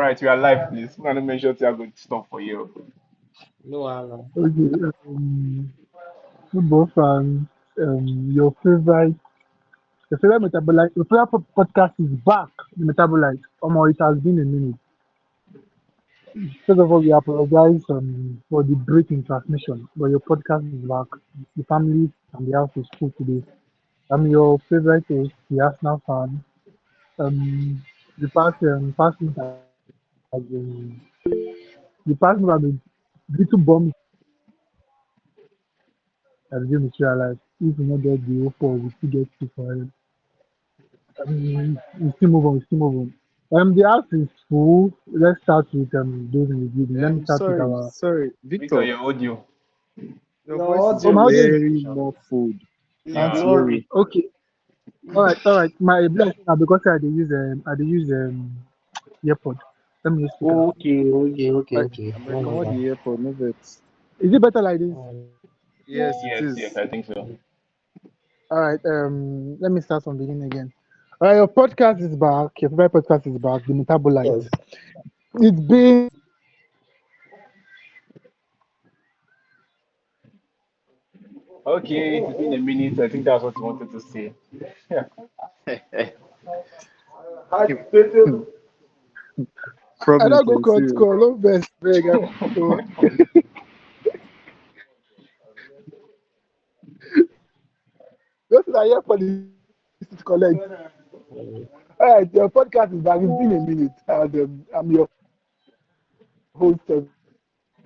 right, we are live, please. I'm gonna make sure to have good stuff for you. No, Allah. Okay, football fans, your favorite metabolite, your favorite podcast is back. The metabolite. It has been a minute. First of all, we apologize for the break in transmission, but your podcast is back. The family and the house is full today. I'm your favorite host, the Arsenal fan. The past week the past week has been little bomb has been materialized. If we not get the 04, we still get 2 for it. We still move on. We still move on. The house is full. Let's start with those in the building. Let me start with Sorry, our. sorry, Victor, Victor. your audio. Your Your voice is Oh, my audio audio is very muffled. is Can't Yeah. hear blurry. it. okay. All right. My blessing now because I dey use earpod. Let me use speaker. All right. I'm No, like, no, come on no. the airport, no vex. Is it better like this? Yes, it Yes, is. I think so. All right. Let me start from beginning again. All right. Your podcast is back. Your favorite podcast is back. The Metabolite. Yes. It's been Okay, it's been a minute. I think that's what you wanted to say. Yeah. I Promise, don't go I court serious. call. No best. So just like here for the collect. All right. Your podcast is back. It's been a minute. And I'm your host,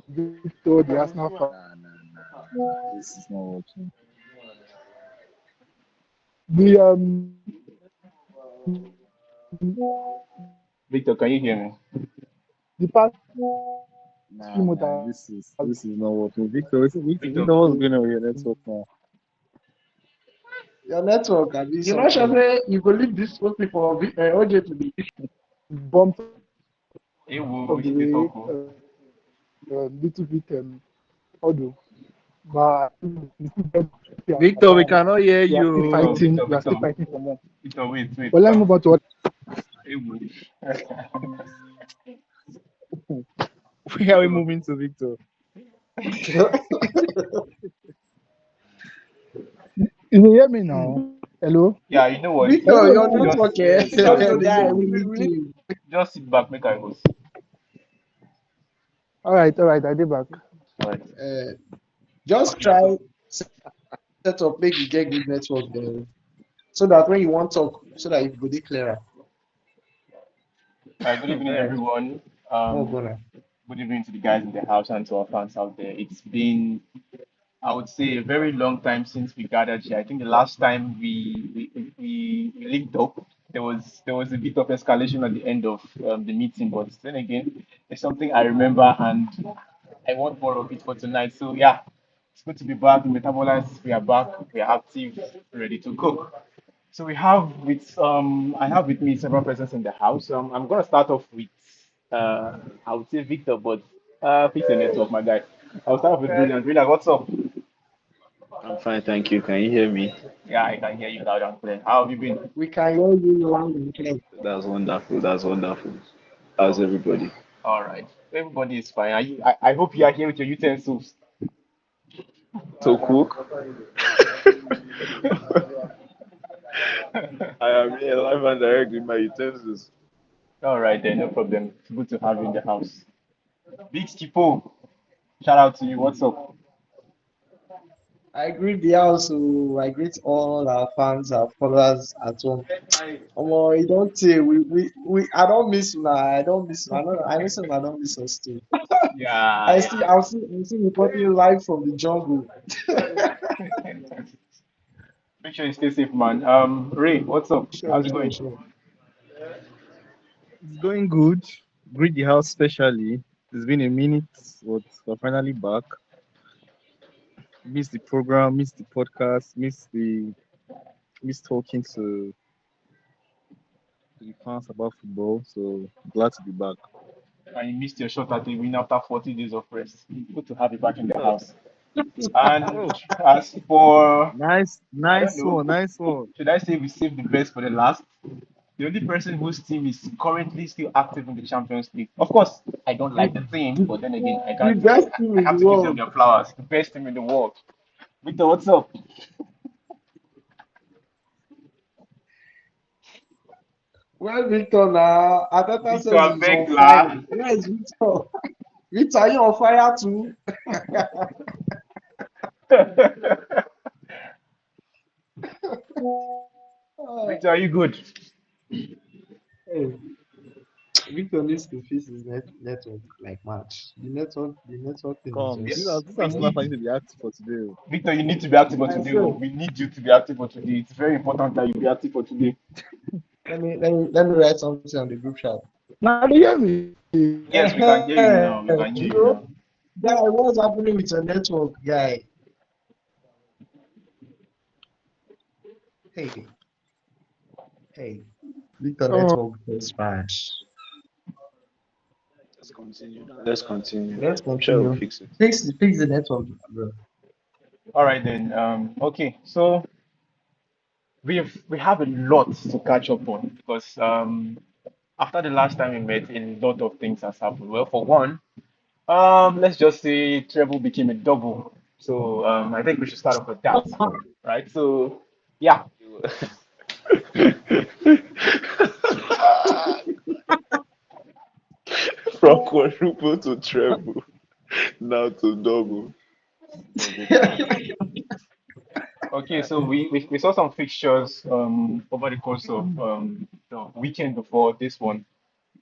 Victor, the Arsenal fan. Nah. This is not working. The Victor, can you hear me? the past few Nah, months nah. has This is not working. Victor, Victor, Victor, what's going on with your network now? Your network can be something. Sure say you go leave this whole thing for OJ to be. bumped hey, of we the should be way, talk. Oh. little bit audio. But we still get Victor, we down. cannot hear We are still you. fighting. Victor, We are still Victor, fighting for more. Victor, wait. But let me move on to what. Hey, Where are we so, moving to, Victor? You can hear me now. Hello. yeah, you know what? Victor, your Just, network, Yes, just, yes, guy, Victor. we need you. just sit back, make I host. All right. All right. I did back. All right. Uh, just Okay, try so set up, make you get good network there. So that when you want talk, so that it go dey clearer. good evening, Alright, everyone. more Um, gonna. good evening to the guys in the house and to our fans out there. It's been, I would say, a very long time since we gathered here. I think the last time we linked up, there was a bit of escalation at the end of the meeting, but then again, it's something I remember and I want more of it for tonight. So yeah, it's good to be back. The Metabolites, we are back. We are active, ready to cook. So I have with me several persons in the house. I'm gonna start off with I would say Victor, but fix the network, my guy. I'll start off with Brilliant. Brilliant, what's up? I'm fine, thank you. Can you hear me? Yeah, I can hear you loud and clear. How have you been? We can hear you loud and clear. That's wonderful. That's wonderful. How's everybody? All right. Everybody is fine. I hope you are here with your utensils. To cook? I am here live and direct with my utensils. All right then, no problem. It's good to have you in the house. Big Skipo, shout out to you. What's up? I greet the house, so I greet all our fans, our followers at home. You don't say I don't miss una. I don't miss una. I know some I don't miss us too. Yeah, I'm still reporting live from the jungle. yeah. Make sure you stay safe, man. Ray, what's up? Sure, How's it sure, going? sure. It's going good. Greet the house specially. It's been a minute, but we're finally back. Miss the program, miss the podcast, miss talking to the fans about football. So glad to be back. And you missed your shot at a win after 40 days of rest. Good to have you back in the Oh, house. And oh, as for, nice, I don't nice know, one, nice one. should I say we saved the best for the last? The only person whose team is currently still active in the Champions League. Of course, I don't The, like the team, the, but then again, I the can't. best team I in have the to give them world. their flowers. The best team in the world. Victor, what's up? Where Victor now? Atata Victor, says I he's beg on fire. la. Where is Victor? Victor, you on fire too? Uh, Victor, are you good? hey, Victor needs to fix his network like match. The network thing is Come, Yeah, these just. are these we are Arsenal need fans to be active for today. Victor. You need to be active for I today. Oh. swear. We need you to be active for today. It's very important that you be active for today. Let me write something on the group chat. Now they hear me. Yes, we can hear you now. We can hear you Bro, now. guy, what's happening with your network, guy? Hey, hey, Victor Oh, network is trash. Let's continue now. Let's continue. Let's I'm sure we'll continue. fix it. Fix the network, bro. All right then. Okay. So we have a lot to catch up on because after the last time we met, a lot of things has happened. Well, for one, let's just say treble became a double. So I think we should start off with that, right? So yeah, From quadruple to treble, now to double. Double points. okay. So we saw some fixtures over the course of the weekend before this one,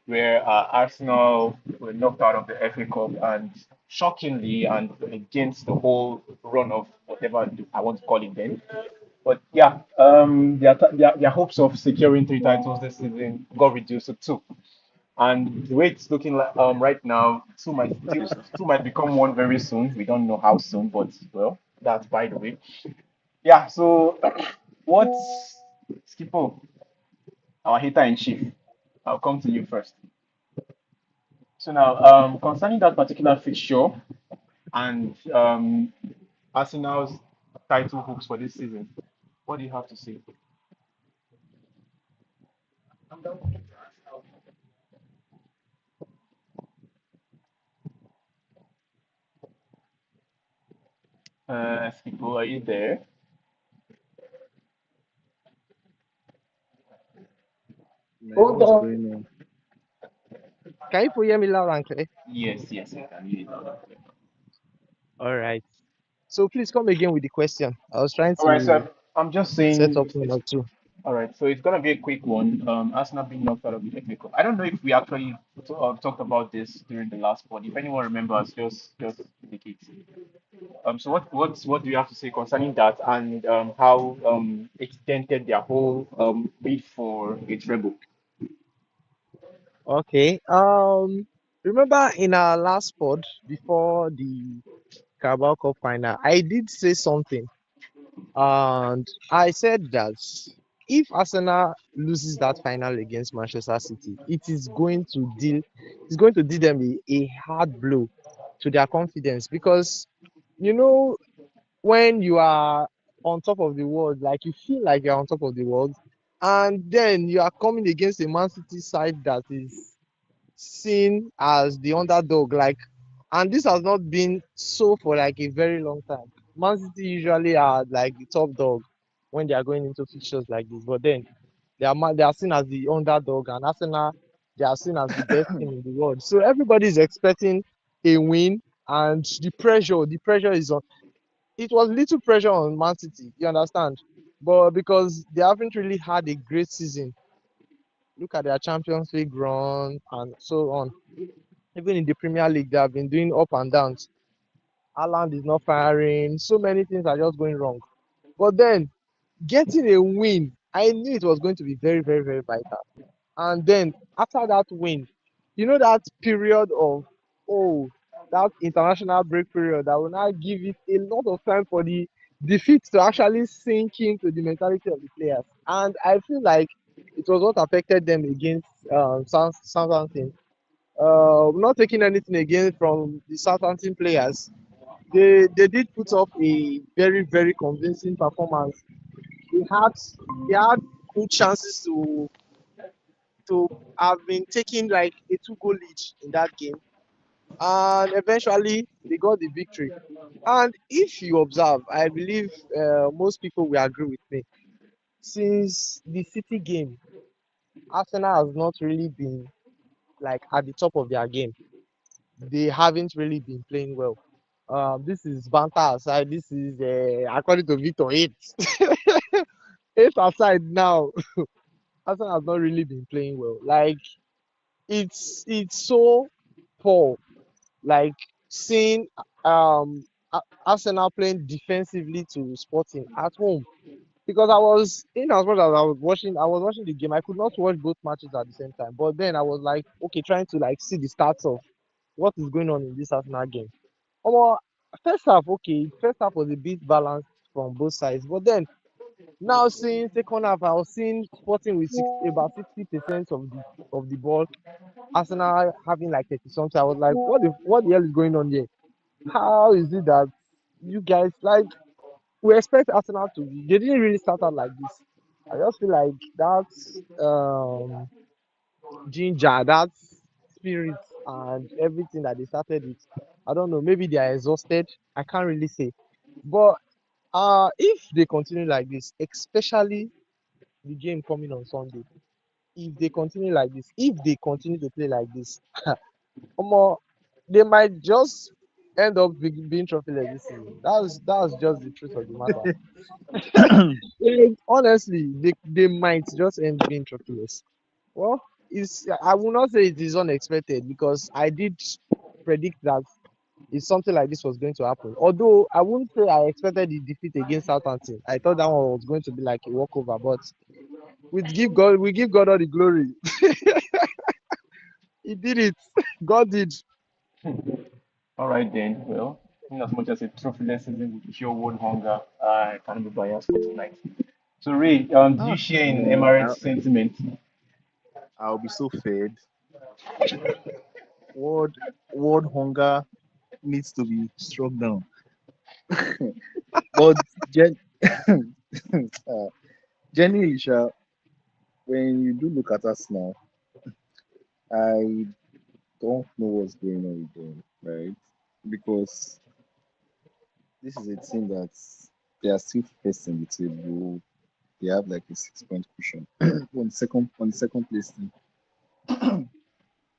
where Arsenal were knocked out of the FA Cup and shockingly and against the whole run of whatever I want to call it then. But yeah, their hopes of securing three titles this season got reduced to two. And the way it's looking like right now, two might become one very soon. We don't know how soon, but well, that's by the way. Yeah, so what's Skippo, our hater in chief? I'll come to you first. So now, concerning that particular fixture and Arsenal's title hopes for this season, what do you have to say? Skipo, are you there? Man, Hold what's on. going on? Can you hear me loud and clear? Yes, yes, I can hear you loud and clear. All right. So please come again with the question. I was trying All right, so to I'm just set saying up one it's or two. all right. So it's gonna be a quick one. Arsenal being knocked out of the FA Cup. I don't know if we actually talked about this during the last pod. If anyone remembers, just indicate. So what do you have to say concerning that and how it dented their whole bid for a treble? Okay. Remember in our last pod before the Carabao Cup final, I did say something, and I said that if Arsenal loses that final against Manchester City, it's going to deal them a hard blow to their confidence because you know when you are on top of the world, like you feel like you're on top of the world, and then you are coming against a Man City side that is seen as the underdog, like, and this has not been so for like a very long time. Man City usually are like the top dog when they are going into fixtures like this, but then they are seen as the underdog, and Arsenal they are seen as the best team in the world. So everybody is expecting a win, and the pressure is on. It was little pressure on Man City, you understand? But because they haven't really had a great season, look at their Champions League run and so on. Even in the Premier League, they have been doing up and downs. Haaland is not firing. So many things are just going wrong. But then getting a win, I knew it was going to be very, very, very vital. And then after that win, that period of, oh, that international break period that will now give it a lot of time for the defeat to actually sink into the mentality of the players. And I feel like it was what affected them against Southampton. Not taking anything again from the Southampton players. They did put up a very, very convincing performance. They had they had good chances to to have been taking like a 2 goal lead in that game, and eventually they got the victory. And if you observe, I believe most people will agree with me. Since the City game, Arsenal has not really been like at the top of their game. They haven't really been playing well. This is banter aside. This is according to Victor eight. Eight aside now. Arsenal has not really been playing well. Like it's so poor. Like seeing Arsenal playing defensively to Sporting at home, because I was in as much as I was watching the game. I could not watch both matches at the same time. But then I was like, okay, trying to like see the stats of what is going on in this Arsenal game. Omo, first half, okay, first half was a bit balanced from both sides. But then now seeing second half, I was seeing Sporting with about 60% of the ball. Arsenal having like 30 something. I was like, what the hell is going on here? How is it that you guys like we expect Arsenal to be, they didn't really start out like this. I just feel like that's ginger, that's spirit and everything that they started with. I don't know, maybe they are exhausted. I can't really say. But if they continue like this, especially the game coming on Sunday, if they continue like this, if they continue to play like this, omo, they might just end up being trophyless this season. That's just the truth of the matter. Like, honestly, they might just end being trophyless. Well, it's I will not say it is unexpected because I did predict that if something like this was going to happen. Although I wouldn't say I expected the defeat against Southampton. I thought that one was going to be like a walkover, but we give God all the glory. He did it. God did. All right then. Well, in as much as a trophyless season with pure world hunger, I can't be biased for tonight. So Ray, do you Ah, share in man, Emirates sentiment? I'll be so fed. World world hunger needs to be struck down. But gen uh, genuinely, Sha, when you do look at us now, I don't know what's going on with them, right? Because this is a team that they are still first in the table. They have like a 6 point cushion on the second place team.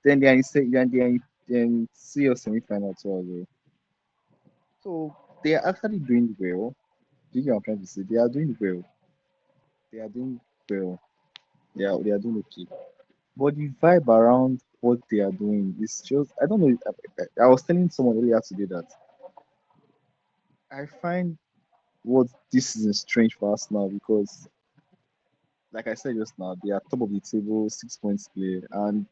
Then they are in they are in CL semi-final too as well. So they are actually doing well. Do you get what I'm trying to say? They are doing well. They are doing well. They are doing okay. But the vibe around what they are doing is just I don't know. I was telling someone earlier today that I find what this is strange for us now because, like I said just now, they are top of the table, 6 points clear, and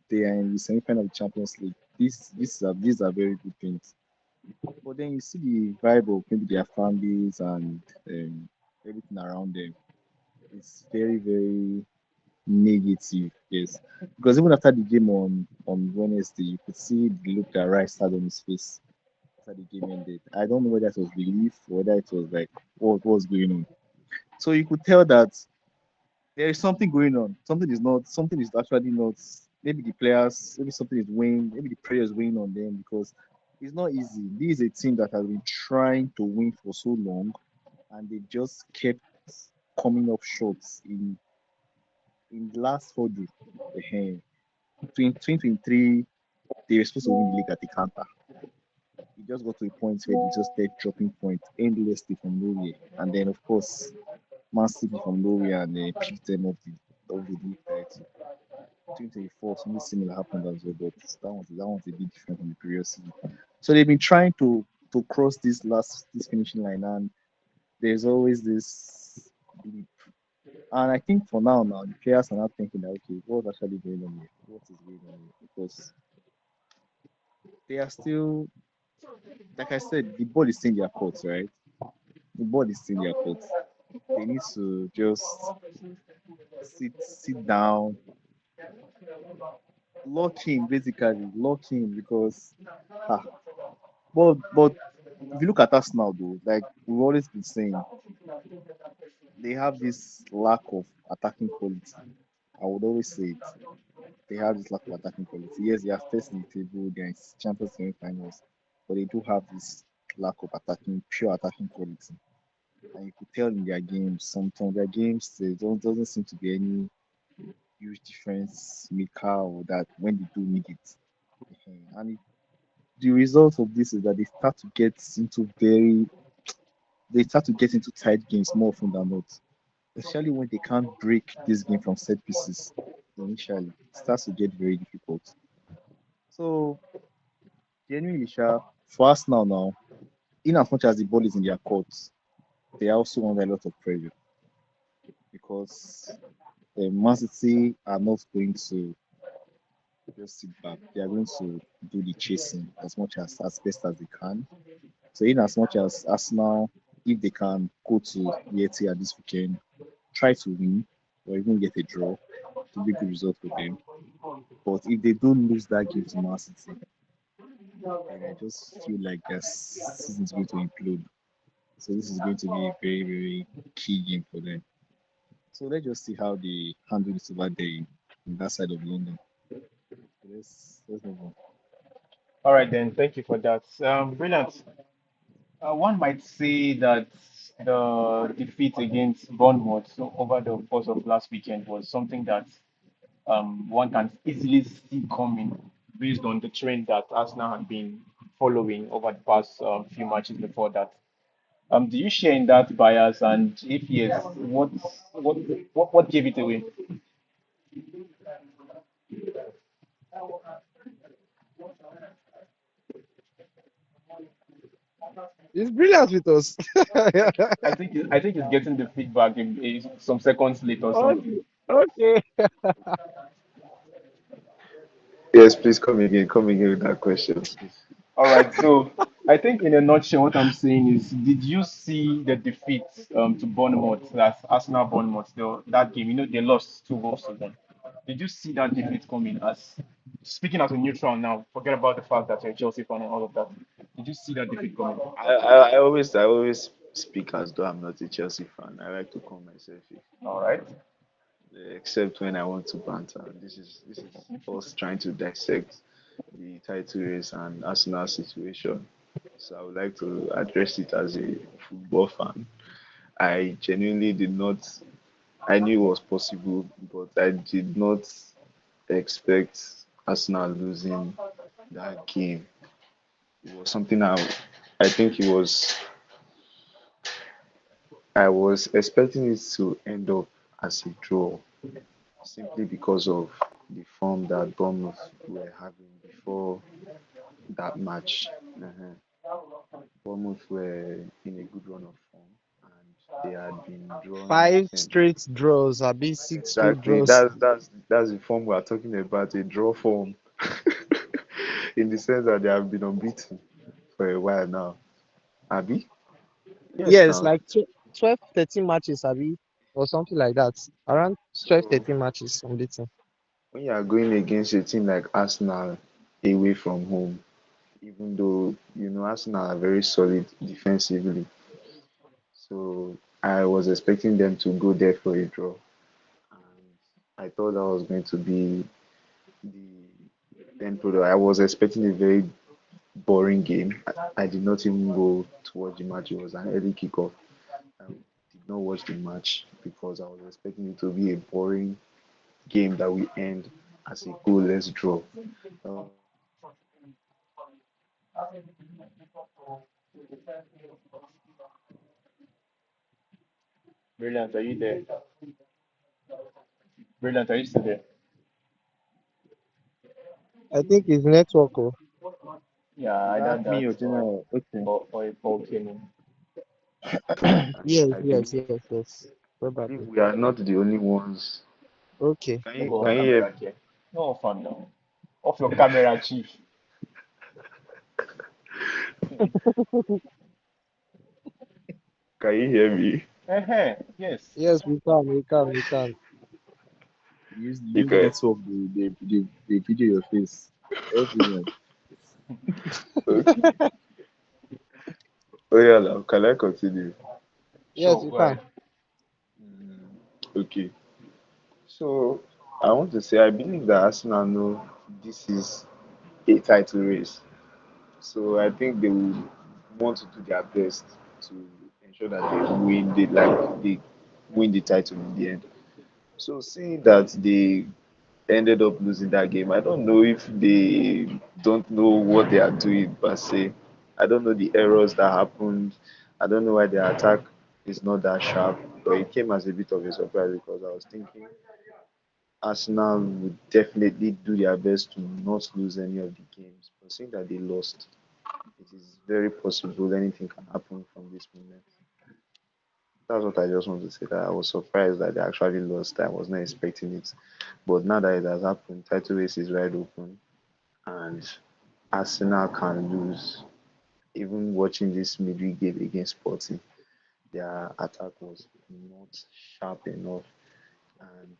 they are in the semi-final of the Champions League. These are very good things. But then you see the vibe of maybe their families and everything around them. It's very, very negative, yes. Because even after the game on Wednesday, you could see the look that Rice had on his face after the game ended. I don't know whether it was relief or whether it was like what was going on. So you could tell that there is something going on. Something is actually not. Maybe the players, maybe something is weighing, maybe the prayer is weighing on them because it's not easy. This is a team that has been trying to win for so long, and they just kept coming up short in the last hurdle. 2023, they were supposed to win the league at the counter. It just got to a point where they just started dropping points endlessly from nowhere. And then, of course, Man City from nowhere and they picked them up of the league title. 2024, something similar happened as well, but that one's a bit different from the previous season. So they've been trying to cross this finishing line, and there's always this blip. And I think for now, the players are not thinking that okay, what's actually going on here? What is going on here? Because they are still, like I said, the ball is still in their courts, right? The ball is still in their courts. They need to just sit down, lock in because ah, but if you look at us now though, like we've always been saying, they have this lack of attacking quality. I would always say it. They have this lack of attacking quality. Yes, they are first in the table, they are in Champions semi-finals, but they do have this lack of attacking, pure attacking quality. And you could tell in their games, sometimes their games, there doesn't seem to be any huge difference maker or that when they do need it. And the result of this is that they start to get into tight games more often than not, especially when they can't break this game from set pieces initially. It starts to get very difficult. So genuinely, Sha, for us now, in as much as the ball is in their court, they are also under a lot of pressure because Man City are not going to just sit back. They are going to do the chasing as best as they can. So in as much as Arsenal, if they can go to the Etihad this weekend, try to win or even get a draw, to be a good result for them. But if they don't lose that game to Man City, then I just feel like their season is going to implode. So this is going to be a very, very key game for them. So let's just see how they handle this over there in that side of London. So let's move on. All right, then. Thank you for that. Brilliant. One might say that the defeat against Bournemouth over the course of last weekend was something that one can easily see coming based on the trend that Arsenal had been following over the past few matches before that. Do you share in that bias? And if yes, what what gave it away? It's brilliant with us. I think it's getting the feedback in some seconds later or Okay, something. okay. Yes, please come again. Come again with that question, please. All right. So I think in a nutshell, what I'm saying is, did you see the defeat to Bournemouth, that's Arsenal Bournemouth, that game? You know, they lost 2 goals to them. Did you see that defeat coming? As speaking as a neutral now, forget about the fact that you're a Chelsea fan and all of that. Did you see that defeat coming? I always speak as though I'm not a Chelsea fan. I like to call myself All right. except when I want to banter. This is us trying to dissect the title race and Arsenal situation. So I would like to address it as a football fan. I genuinely did not. I knew it was possible, but I did not expect Arsenal losing that game. It was something I think it was. I was expecting it to end up as a draw simply because of the form that Bournemouth were having before that match. Uh-huh. Bournemouth were in a good run of form and they had been drawing Five since. straight draws, a be six straight Exactly. draws. That's the form we are talking about, a draw form. In the sense that they have been unbeaten for a while now. Abby? Yes, Yes, now. like 12, 13 matches, Abi, or something like that. Around 12, So 13 matches unbeaten. when you are going against a team like Arsenal away from home, even though you know Arsenal are very solid defensively, so I was expecting them to go there for a draw, and I thought that was going to be the end product. I was expecting a very boring game. I did not even go to watch the match. It was an early kickoff. I did not watch the match because I was expecting it to be a boring game that we end as a goalless draw. That was the first thing I was expecting. And Brilliant. Are you there? Brilliant. Are you still there? I think it's network. Oh. Yeah, You either asked me that your general. Okay. or a call came in. Yes, I yes, believe yes, yes. I believe Probably. we are not the only ones. Okay. Can No you go on can you camera, hear okay? No fun now. Off your camera, chief. can you hear me? Yes. Yes, we can, we can, we can. You Use can. network. They video your face everywhere. Okay. Oh yeah, now can I continue? Yes, Sure, we go can. ahead. Mm, okay. So. I want to say I believe that Arsenal know this is a title race. So I think they will want to do their best to ensure that they win the title in the end. So seeing that they ended up losing that game, I don't know if they don't know what they are doing per se. I don't know the errors that happened. I don't know why their attack is not that sharp. But it came as a bit of a surprise because I was thinking Arsenal would definitely do their best to not lose any of the games. But seeing that they lost, it is very possible anything can happen from this moment. That's what I just want to say. That I was surprised that they actually lost. I was not expecting it. But now that it has happened, title race is wide open and Arsenal can lose. Even watching this midweek game against Sporting, their attack was not sharp enough. And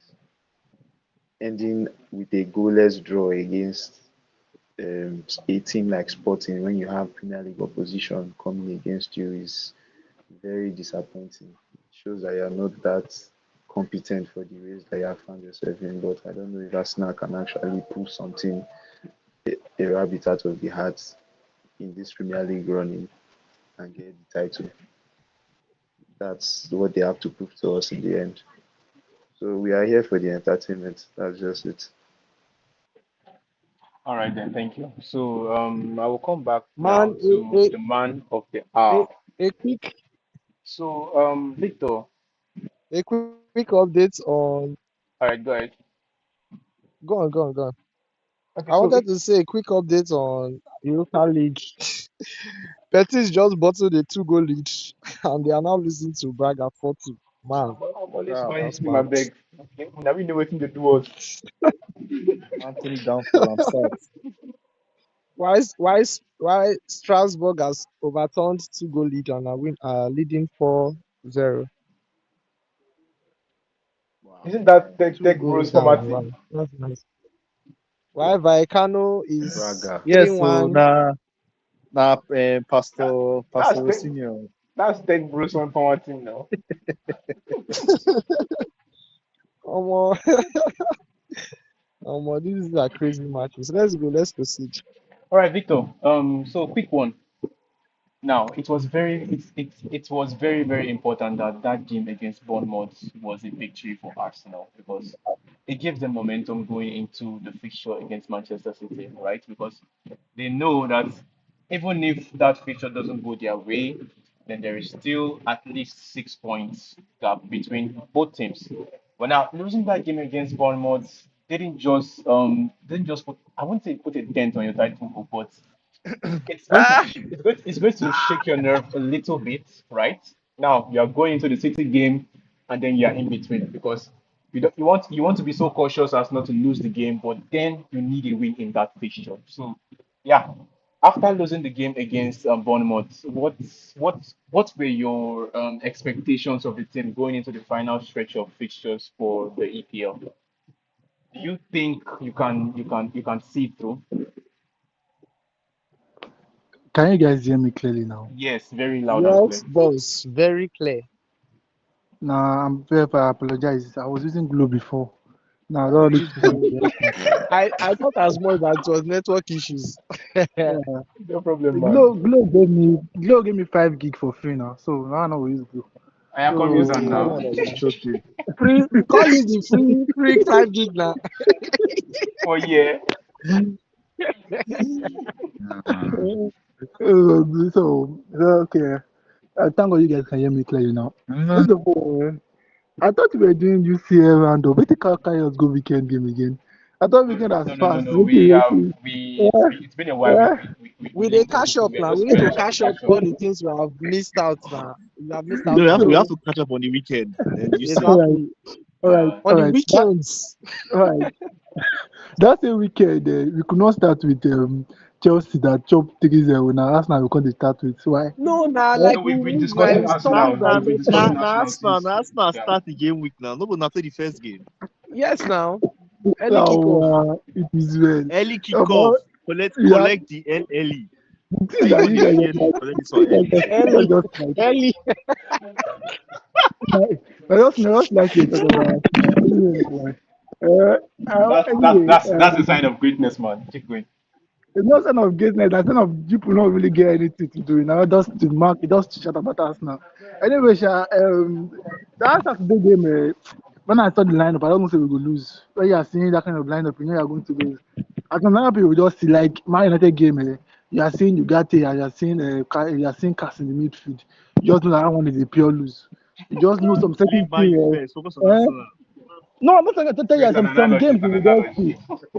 ending with a goalless draw against a team like Sporting when you have Premier League opposition coming against you is very disappointing. It shows that you're not that competent for the race that you have found yourself in. But I don't know if Arsenal can actually pull something, a rabbit out of the hat in this Premier League running and get the title. That's what they have to prove to us in the end. So we are here for the entertainment. That's just it. All right then, thank you. So I will come back Man, now to the man of the a, hour. a quick So Victor, a quick update on all right, go ahead. go on. Okay, I so wanted to say a quick update on Europa League. Betis just bottled a two-goal lead, and they are now losing to Braga 4-2. Man, I'm always wow, my that's team, I mad. beg. Okay, now we know what to do us. Anthony downfall and start. Why Strasbourg has overturned two-goal lead and are leading 4-0. Wow. Isn't that Two tech bros goals format down. team? Wow, that's nice. Why Vallecano is Braga. Yes, so 3-1. now Pastor That's tech. Senior. That's tech bros format team now. Omo, omo, these are crazy matches. Let's go. Let's proceed. All right, Victor. So quick one. Now, it was very important that that game against Bournemouth was a victory for Arsenal because it gives them momentum going into the fixture against Manchester City, right? Because they know that even if that fixture doesn't go their way, then there is still at least 6 points gap between both teams. But now losing that game against Bournemouth didn't just put, I wouldn't say put a dent on your title hope, but Ah, it's going to shake your nerve a little bit, right? Now you are going into the City game, and then you are in between because you want to be so cautious as not to lose the game, but then you need a win in that fixture. So yeah, after losing the game against Bournemouth, what were your expectations of the team going into the final stretch of fixtures for the EPL? Do you think you can see through? Can you guys hear me clearly now? Yes, very loud and yes, clear. boss. Very clear. Nah, I apologize. I was using Glow before. Now I don't You need use to Glow. use I thought as much that it was network issues. yeah. No problem, man. Glow gave me 5 gig for free now, so now I know we use Glow. I am come use am So No now. wonder it's choking. Free, call it the free 5 gig now. For yeah. Ah. okay. Thank God you guys can hear me clearly now. First of all, I thought we were doing UCL roundup. Wait till carry us go weekend game again. I thought No, weekend has no, no, no, passed. no. We have we Yeah, it's been a while. We yeah. we, we, we we We dey linked up, cash so up we are now. We just need to trying to cash up catch up. all the things we have missed out now. We have missed No, out on. we So, have to catch up on the weekend. Then you see. all right, Exactly. all right, Uh, On all the right. That weekends. all right. That same weekend, we could not start with Chelsea that chopped 3-0. Now Arsenal we can't start with. Why? No, nah, Eh? like no, we we've been move now. discussing We stop Arsenal. now. We've been discussing Arsenal since. Arsenal Yeah. start the game week now. No, but not the first game. Yes, now. Early kickoff. So it is well. Early But kickoff. yeah, Collect the early. the How thing you that want you to guys fear just to like, collect this one early safe? you guys Early. just like, Early. I just like to talk about Arsenal. Anyway, Uh, anyway, That's a sign of greatness, man. Keep going. it's not sign of greatness. It's sign of people not really get anything to do. Now just to mark, just to shut about us now. Anyway, that Saturday game, when I saw the lineup, I don't say we will lose. When you are seeing that kind of lineup, you know you are going to lose. As some lineup, you will just see like Man United game. You are seeing Ugarte, and you are seeing Cass in the midfield. You just know that one is a pure lose. You just know some certain Leave Man U thing. first. Focus on Arsenal. No, I'm not talking to tell you It's an some analogy. games It's you an will just see. analogy.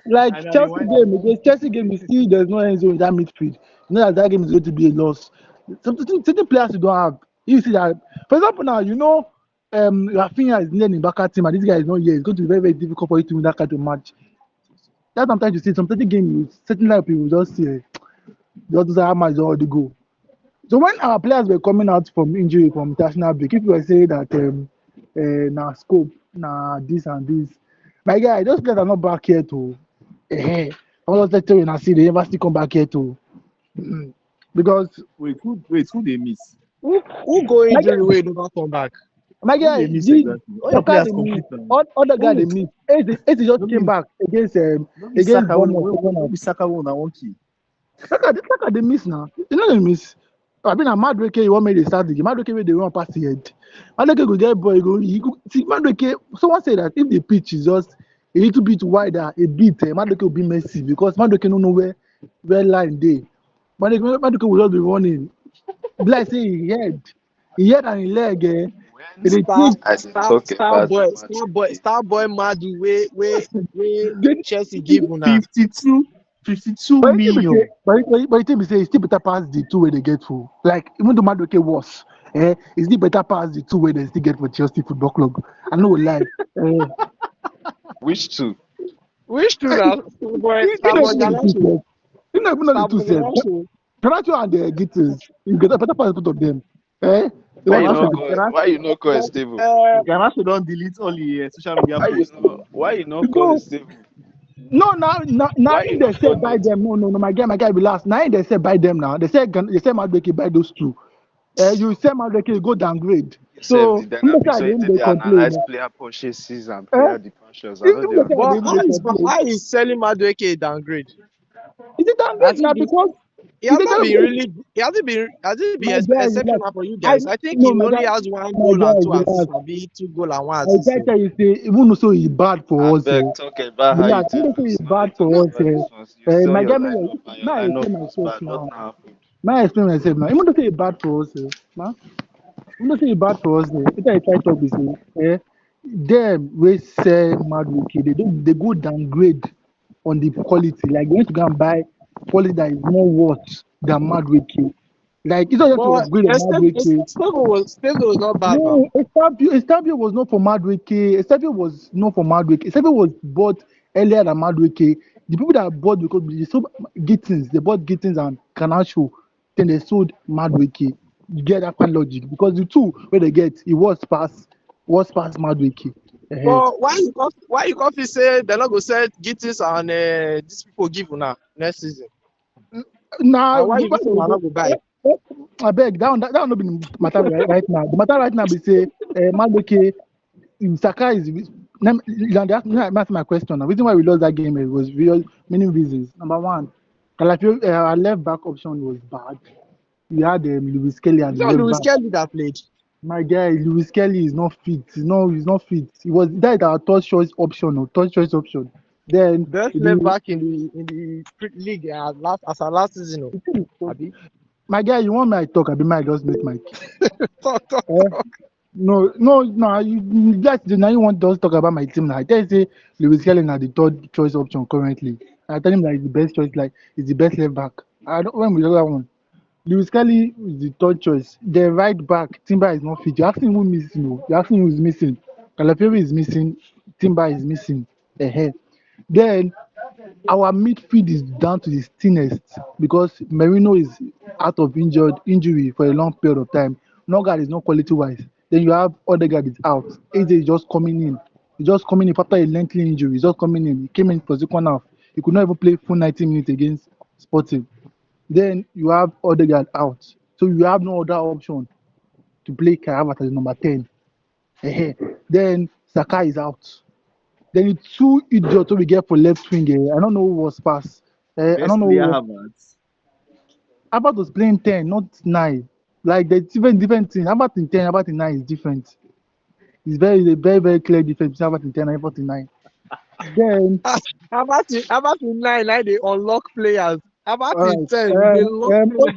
Like And then Chelsea why game against Chelsea game, you see there's no end zone in that midfield. You know that game is going to be a loss. Certain players you don't have. You see that, for example, now Rafinha is near in Baka team and this guy is not here. It's going to be very very difficult for you to win that kind of match. That's what I'm trying to say. Some certain game, certain type of people just see. Just how much they already go. So when our players were coming out from injury from international break, if you were saying that na scope, na this and this, my guy, those players are not back here to. I want to tell you now, see, they never still come back here to. Because wait, who they miss? Who go my injury guy, way never come back? my Who guy, they miss the exactly? All your Saka players they miss, complete now. other No guy they be miss. Eze no just came be back no be against Saka Bournemouth second no half. be Saka one I want key. Saka they miss now. You know they miss. I mean, Madueke, you want me to start the game. Madueke, where they run past the head. Madueke go get ball. He go see Madueke. Someone said that if the pitch is just a little bit wider, a bit, Madueke will be messy because Madueke don't know where line dey. Madueke will just be running. Be like say he head and he leg. When They Star change. I dey talk about Star boy Madu way They, Chelsea give una. 52 52 but the thing be say, million. but the thing be say, it's still better pass the two way they get for. Like even though Madueke was, it's still better pass the two way they still get for Chelsea Football Club. I know lie. which two? Which two You now? you know Starboy even know the two Ganacho. sets. You know even know the two Starboy sets. Ganacho. Ganacho and the Gittins. You get a better pass both of them. They Why want you to not say call Ganacho. why you not call Estevao? Ganacho don't delete all the social media posts. Why you not call no, Estevao? no, now Why you in they not say call buy Doto? them. No, my guy, relax. Now in they say buy them now. They say Madueke buy those two. You say Madueke go downgrade. Yourself the So in the dynamics side so you take they the analyze complain. player purchases and Eh? player departures. I In know they the side But understand. they complain. how is selling Madueke a downgrade? Is it downgrade Has he now been because he is has it not been downgrade? really has it been My guy, relax. exceptional for you I guys? I think no, he only has one my goal guy, and two assists, relax. or be 2 goal and one I assist. try tell you say even though so he bad for I us. beg talk about how you Relax. Even take though so he lose. No, they bad talk for us. about this one. You saw My your guy, lineup and your may I lineup explain was myself bad. What now. now happened? May I explain myself now. Even though say he bad for us, man. Even though say he bad for us, what I try talk be say, them we sell Madueke, they go downgrade on the quality. Like they need to go and buy quality that is more worth than Madueke. Like it's not just to But upgrade on Madueke. Estevao was not bad now. No, Estabio was not for Madueke. Estabio was not for Madueke. Estabio was bought earlier than Madueke. The people that bought because they sold Gittins, they bought Gittins and Canacho, then they sold Madueke. You get that kind of logic because the two where they get it was past Madueke. But why you can't say they're not gonna sell Gittins and these people give una next season? Now, And why you say we're not gonna buy? I beg that one not be the matter right now. The matter right now be say Madueke Saka is answer my question. The reason why we lost that game was many reasons. Number one, our left back option was bad. We had Lewis Kelly as It's the not left Lewis back. Kelly that played. My guy, Lewis Kelly is not fit. He's not fit. That is our third choice option or third choice option. Then Best left the, back in the league as our last season. Abi. my guy, you want me to talk? I be my just mute mic. Talk. Eh? No. Now you want us to talk about my team now. I tell you, say Lewis Kelly na the third choice option currently. I tell him that he's the best choice, like he's the best left back. I don't when we do that one. Lewis Kelly is the third choice. The right back, Timber is not fit. You're asking who missing, no. You're asking who's missing. Calaferi is missing, Timber is missing. Then our midfield is down to the thinnest because Merino is out of injury for a long period of time. Nogard is not quality wise. Then you have Odegaard is out. AJ is just coming in. He's just coming in after a lengthy injury. He's just coming in. He came in for the second half. He could not even play full 90 minutes against Sporting. Then you have Odegaard out. So you have no other option to play Karavat as number 10. Then Saka is out. Then the two idiots we get for left wing. I don't know who was pass. I don't Best know who player was. Havertz. About was playing 10, not 9. Like the different thing. About in 10, about in 9 is different. It's very clear difference between about in 10 and about in 9. Then How about in 9 they unlock players? How about all in right. 10 they lock players?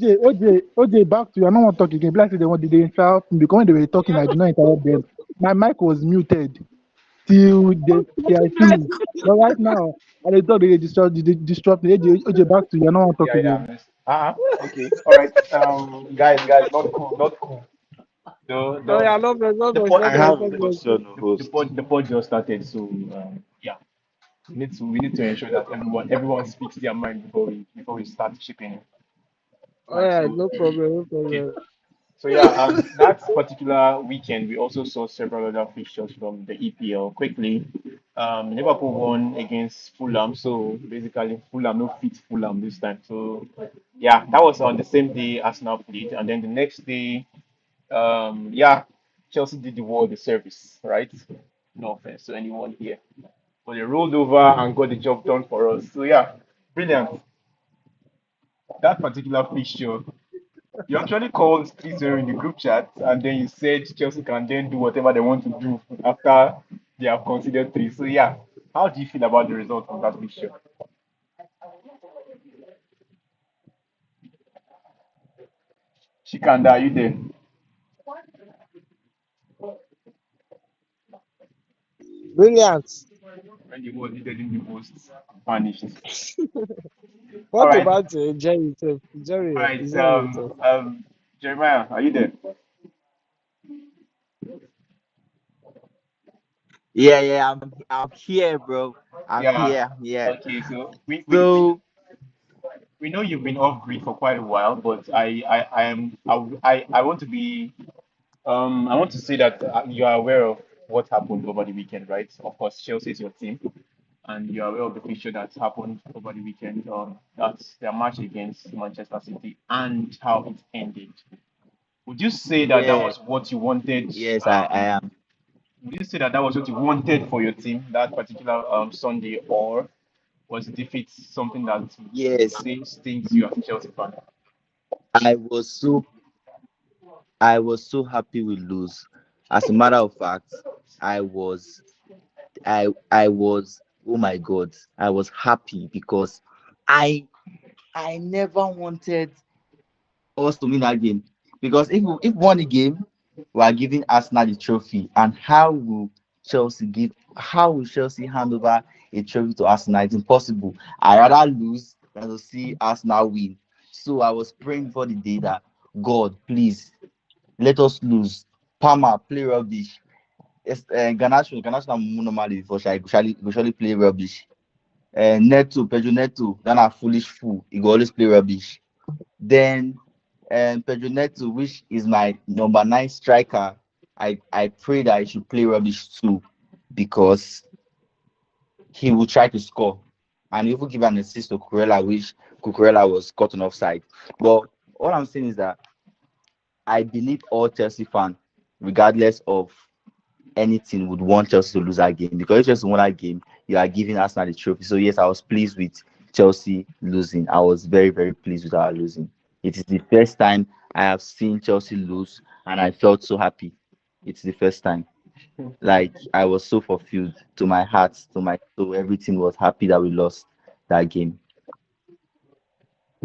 OJ, back to you. I don't want to talk again. But like I said, they interrupt me because when they were talking, I did not interrupt them. My mic was muted till I finished. But right now, and they thought they disrupt me. OJ, back to you. I don't want to talk Yeah, yeah. again. Okay. All right. Guys, not cool, not cool. Oh yeah, no vex, no The vex, pod, no I vex, have no a vex. question, host. the pod just started, so yeah, we need to ensure that everyone speaks their mind before we start shipping it. Right. Alright, So no problem, no okay. problem. So yeah, that particular weekend, we also saw several other fixtures from the EPL. Quickly, Liverpool won against Fulham, so basically Fulham no fit Fulham this time. So yeah, that was on the same day Arsenal played, and then the next day, yeah, Chelsea did the world a service, right? No offense to anyone here, but they rolled over and got the job done for us. So yeah, brilliant. That particular fixture. You actually called 3-0 in the group chat, and then you said Chelsea can then do whatever they want to do after they have considered three. So, yeah, how do you feel about the result of that fixture? Shikanda, are you there? Brilliant. When the world needed him the most, vanished. All What right, about Jerry himself? Jerry all right. is not here himself. Jeremiah, are you there? Yeah, yeah, I'm here, bro. I'm Yeah. here. Yeah. Okay, so So we know you've been off grid for quite a while, but I am I want to be I want to say that you are aware of what happened over the weekend, right? Of course, Chelsea is your team, and you are aware of the fixture that's happened over the weekend. That's their match against Manchester City and how it ended. Would you say that that yeah, was what you wanted? yes, I am. Would you say that that was what you wanted for your team that particular Sunday, or was the defeat something that you would Yes, say stings you as a Chelsea fan? I was so I was so happy we lose. As a matter of fact, I was I was, oh my god, I was happy because I I never wanted us to win that game. Because if we won the game, we are giving Arsenal the trophy. And how will Chelsea hand over a trophy to Arsenal? It's impossible. I rather lose than to see Arsenal win. So I was praying for the day that God, please let us lose. Palmer play rubbish. Yes, Ganacho normally for surely play rubbish. Pedro Neto, that a foolish fool. He go always play rubbish. Then Pedro Neto, which is my number 9 striker, I pray that he should play rubbish too because he will try to score. And he will give an assist to Cucurella, which Cucurella was caught on offside. But all I'm saying is that I believe all Chelsea fans, regardless of anything, would want Chelsea to lose that game because if Chelsea won that game, you are giving Arsenal the trophy. So yes, I was pleased with Chelsea losing. I was very pleased with our losing. It is the first time I have seen Chelsea lose, and I felt so happy. It's the first time. Like I was so fulfilled to my heart, to my soul. Everything was happy that we lost that game.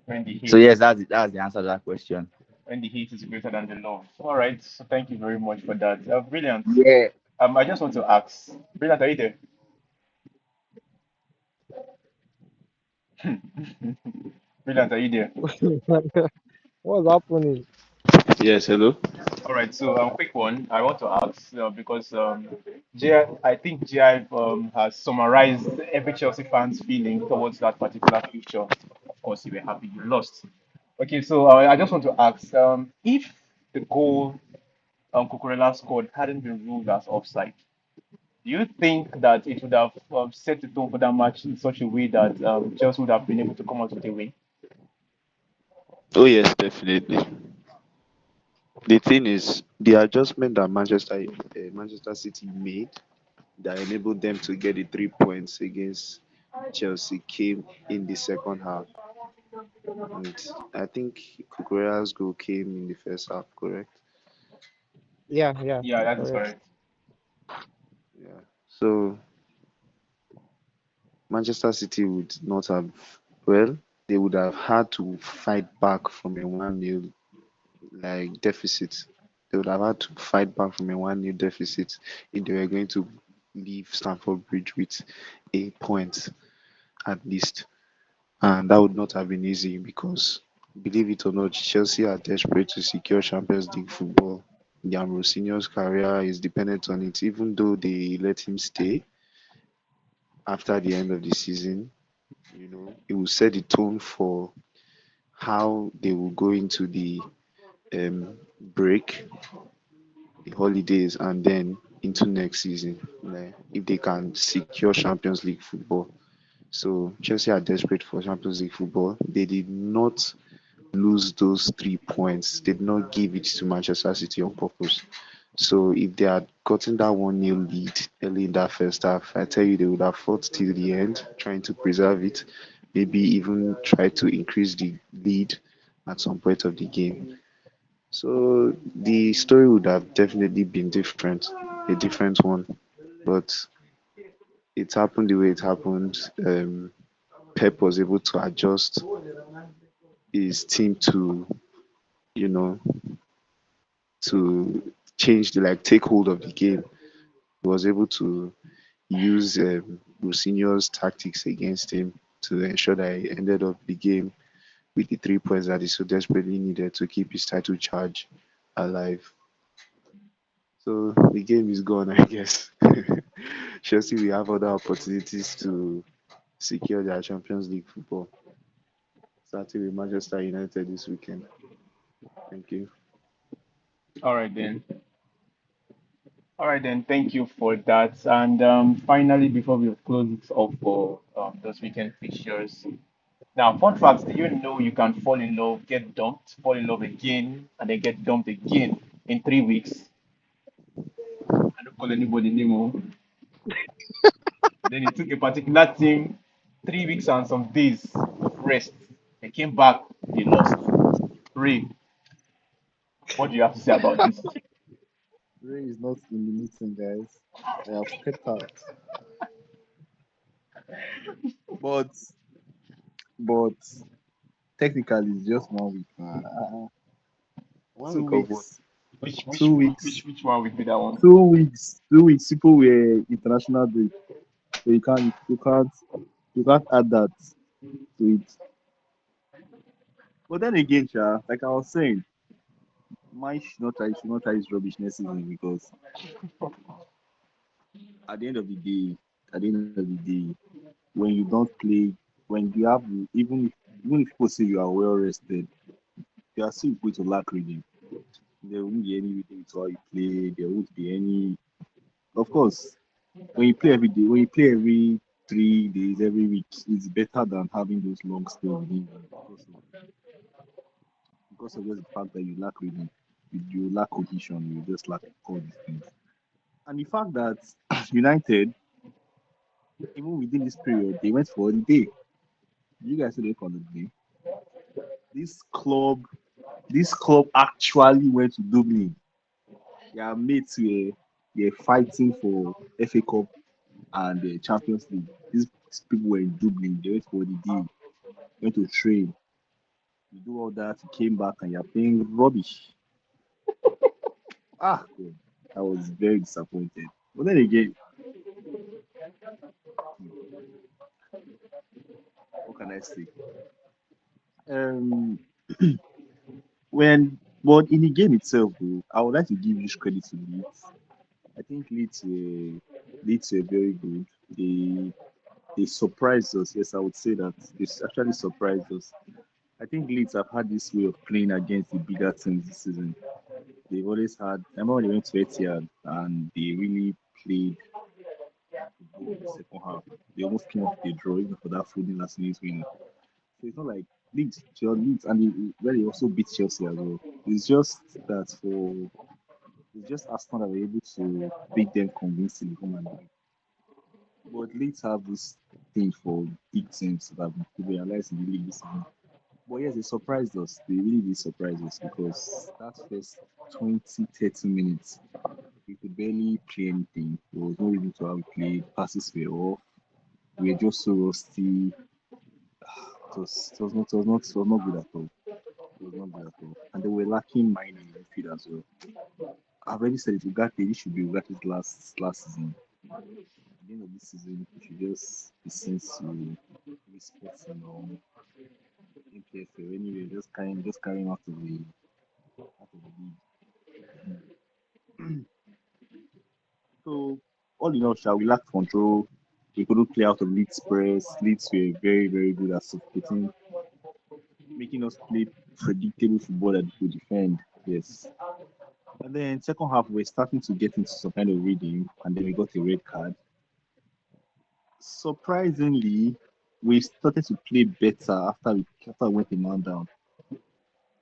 When the So hate yes, is that's the answer to that question. when the hate is greater than the love. All right, so thank you very much for that. Brilliant. Yeah. I just want to ask, Brilliant, are you there? Brilliant, are you there? What's happening? Yes, hello. All right, so quick one. I want to ask because I think GI has summarized every Chelsea fan's feeling towards that particular fixture. Of course, you were happy you lost. Okay, so I just want to ask if the goal Cucurella scored hadn't been ruled as offside, do you think that it would have set the tone for that match in such a way that Chelsea would have been able to come out with a win? Oh yes, definitely. The thing is, the adjustment that Manchester City made that enabled them to get the 3 points against Chelsea came in the second half. And I think Kukureya's goal came in the first half, correct? Yeah, yeah, Yeah, that is correct. correct. Yeah. So Manchester City would not have, well, they would have had to fight back from a 1-0 like deficit. They would have had to fight back from a 1-0 deficit if they were going to leave Stamford Bridge with a point at least. And that would not have been easy because, believe it or not, Chelsea are desperate to secure Champions League football. Rosinho's career is dependent on it, even though they let him stay after the end of the season. It will set the tone for how they will go into the break, the holidays, and then into next season, like, if they can secure Champions League football. So Chelsea are desperate for Champions League football. They did not lose those 3 points. They did not give it to Manchester City on purpose. So if they had gotten that 1-0 lead early in that first half, I tell you they would have fought till the end, trying to preserve it, maybe even try to increase the lead at some point of the game. So the story would have definitely been different, a different one. But it happened the way it happened. Pep was able to adjust his team to, you know, to change the, like, take hold of the game. He was able to use Rosinho's tactics against him to ensure that he ended up the game with the 3 points that he so desperately needed to keep his title charge alive. So the game is gone, I guess. Chelsea will have other opportunities to secure their Champions League football, starting with Manchester United this weekend. Thank you. All right then. All right then. Thank you for that. And finally, before we close it off for those weekend fixtures. Now, fun facts: do you know you can fall in love, get dumped, fall in love again, and then get dumped again in 3 weeks? I don't call anybody anymore. Then it took a particular team 3 weeks and some days of rest. They came back, they lost. Ray, what do you have to say about this? Ray is not in the meeting, guys. I have stepped out. But but technically it's just 1 week now. 1 two week of what? weeks, Which which two which weeks, which one would be that one? 2 weeks, 2 weeks. People were international break, so you can't add that to it. But then again, like I was saying, mine should not try his rubbish next season because at the end of the day, at the end of the day, when you don't play, when you have even if people say you are well rested, you are still going to lack reading. There won't be any reading to how you play. There won't be any. Of course, when you play every day, when you play every 3 days, every week, it's better than having those long spells within games because of just the fact that you lack reading, you lack cohesion, you just lack all these things. And the fact that United, even within this period, they went for holiday. You guys see the holiday. This club, this club actually went to Dublin. Their mates were fighting for FA Cup and the Champions League. These people were in Dublin. They went for the day, went to train. You do all that, you came back and you're playing rubbish. God, I was very disappointed. But then again, hmm, what can I say? Um, but in the game itself, though, I would like to give huge credit to Leeds. I think Leeds were very good. They surprised us. Yes, I would say that they actually surprised us. I think Leeds have had this way of playing against the bigger teams this season. They've always had. I remember when they went to Etihad and they really played football in the second half. They almost came off with a draw even for that Foden last minute winner. So it's not like Leeds, and where they also beat Chelsea as well. It's just that it's just Arsenal that were able to beat them convincingly home and away. But Leeds have this thing for big teams that have been realized in the league this season. But yes, they surprised us. They really did surprise us because that first 20, 30 minutes, we could barely play anything. There was no reason to how we played. Passes were off. We were just so rusty. It was not good at all. It was not good at all. And they were lacking mine in the midfield as well. I've already said it. Ugarte, this should be Ugate's last season. At the end of this season, he should just be sent to Sporting or MPFL anyway. Just carry him out of the league. So all in all, shall we lacked control. We couldn't play out of Leeds press. Leeds were very, very good at suffocating, making us play predictable football that we could defend. Yes. And then second half, we're starting to get into some kind of rhythm, and then we got a red card. Surprisingly, we started to play better after we went a man down.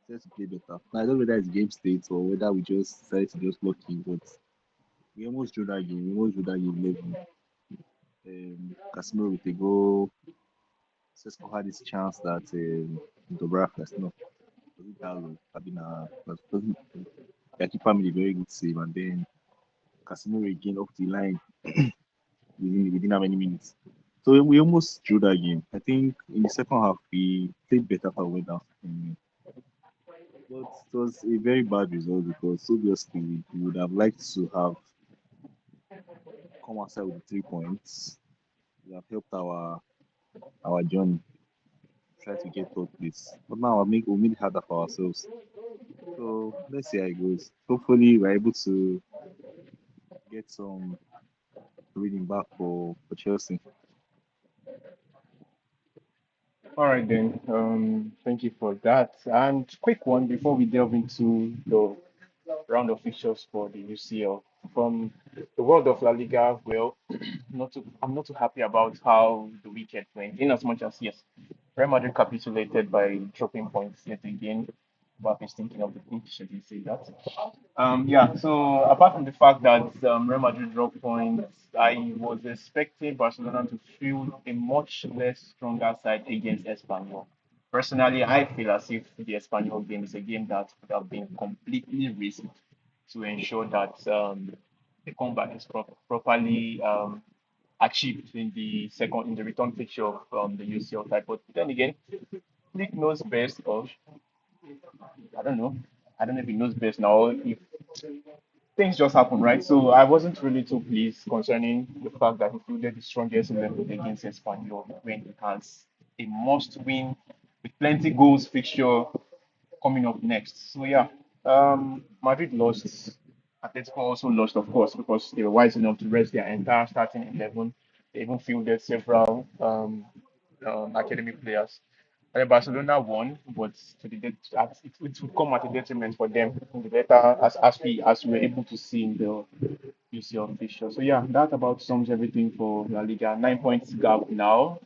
Started to play better. Now, I don't know whether it's game state or whether we just decided to just lucky, but we almost drew that game. We almost drew that game 11. Casemiro with a goal. Sesko had this chance that Dobravka, no, was it Dallo? Fabina, their keeper made a very good save, and then Casemiro again up the line within how many minutes. So we almost drew that game. I think in the second half we played better for we went down. But it was a very bad result because obviously we would have liked to have come outside with the 3 points. It would have helped our journey, try to get third place. But now we'll make it harder for ourselves. So let's see how it goes. Hopefully we're able to get some reading back for Chelsea. All right then. Thank you for that. And quick one before we delve into the round of fixtures for the UCL from the world of La Liga. Well, I'm not too happy about how the weekend went. In as much as yes, Real Madrid capitulated by dropping points yet again. But is thinking of the pitch, I didn't say that. Yeah, so apart from the fact that Real Madrid dropped points, I was expecting Barcelona to feel a much less stronger side against Espanyol. Personally, I feel as if the Espanyol game is a game that would have been completely risked to ensure that the comeback is properly achieved in the return fixture of the UCL type. But then again, Flick knows best, or I don't know. I don't know if he knows best now, or if things just happen, right? So I wasn't really too pleased concerning the fact that he fielded the strongest 11 against Espanyol when he has a must-win with plenty goals fixture coming up next. So yeah, Madrid lost. Atletico also lost, of course, because they were wise enough to rest their entire starting 11. They even fielded several academy players. And then Barcelona won, but it would come at a detriment for them in the later as we were able to see in the UCL official. So yeah, that about sums everything for La Liga. 9 points gap now.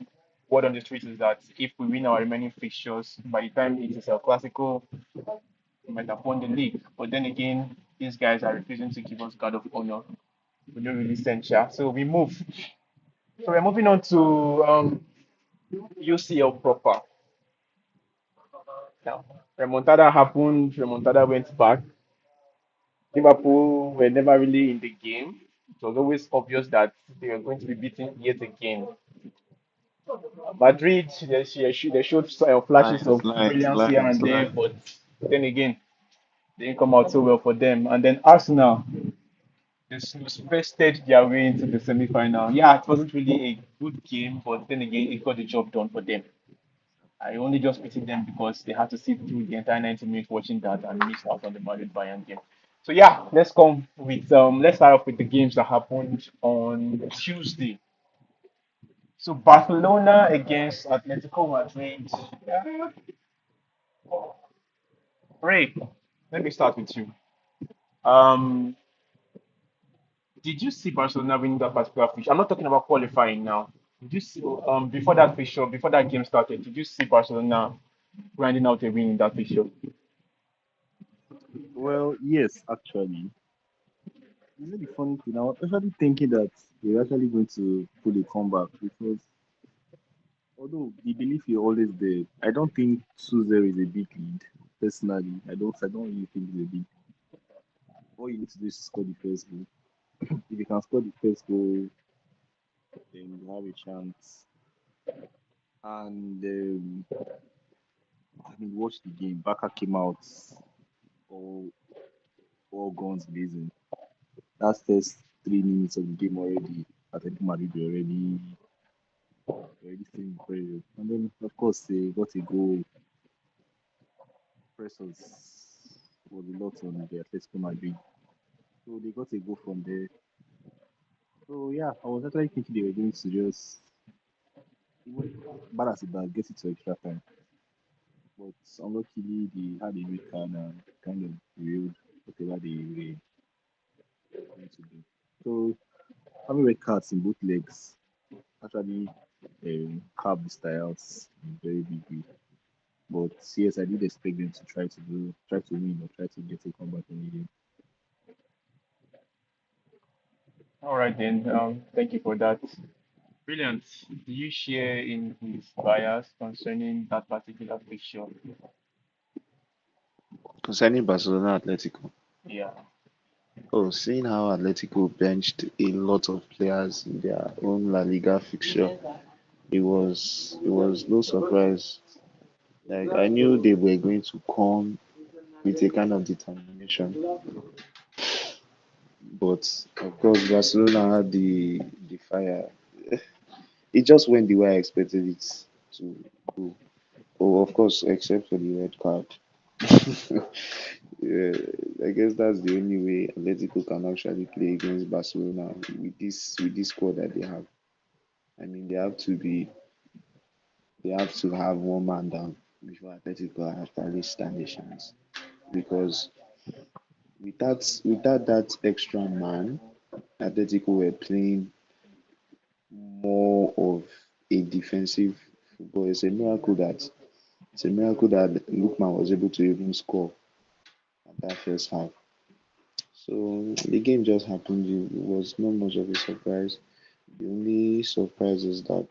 Word on the street is that if we win our remaining fixtures, by the time it is El Clasico, we might have won the league. But then again, these guys are refusing to give us guard of honor. We don't really send chat. So we move. So we're moving on to UCL proper. Now, remontada happened, remontada went back. Liverpool were never really in the game. It was always obvious that they were going to be beaten yet again. Madrid, they showed flashes of brilliance here and there, but then again, they didn't come out so well for them. And then Arsenal, they bested their way into the semi-final. Yeah, it wasn't really a good game, but then again, it got the job done for them. I only just pitied them because they had to sit through the entire 90 minutes watching that and miss out on the Madrid Bayern game. So yeah, let's start off with the games that happened on Tuesday. So Barcelona against Atletico Madrid. Ray, let me start with you. Um, did you see Barcelona winning that particular fish? I'm not talking about qualifying now. Did you see before that fixture, before that game started, did you see Barcelona grinding out a win in that fixture? Well, yes, actually. You know the funny thing, I was actually thinking that. they're actually going to pull a comeback because although the belief is always there, I don't think 2-0 is a big lead. Personally, I don't really think it's a big. All you need to do is score the first goal. If you can score the first goal, then you have a chance. And I mean, watch the game. Baka came out all all guns blazing. That first 3 minutes of the game already, Atletico Madrid were already feeling the pressure. And then of course they got a goal. Press was a lot on the Atletico Madrid. So they got a goal from there. So yeah, I was actually thinking they were going to just even bad as it bad, get it to extra time. But unluckily they had a red card and kind of derailed whatever they were going to do. So having red cards in both legs actually carved the styles in a very big way. But yes, I did expect them to try to win or try to get a comeback in the game. All right then. Thank you for that. Brilliant. Do you share in his bias concerning that particular fixture? Concerning Barcelona Atletico. Yeah. Oh, seeing how Atletico benched a lot of players in their own La Liga fixture, it was no surprise. Like I knew they were going to come with a kind of determination, but of course Barcelona had the fire. It just went the way I expected it to go. Oh, of course, except for the red card. Yeah, I guess that's the only way Atletico can actually play against Barcelona with this squad that they have. I mean, they have to have one man down before Atletico actually stand a chance. Because without that extra man, Atletico were playing more of a defensive football. It's a miracle that Lookman was able to even score at that first half. So the game just happened. It was not much of a surprise. The only surprise is that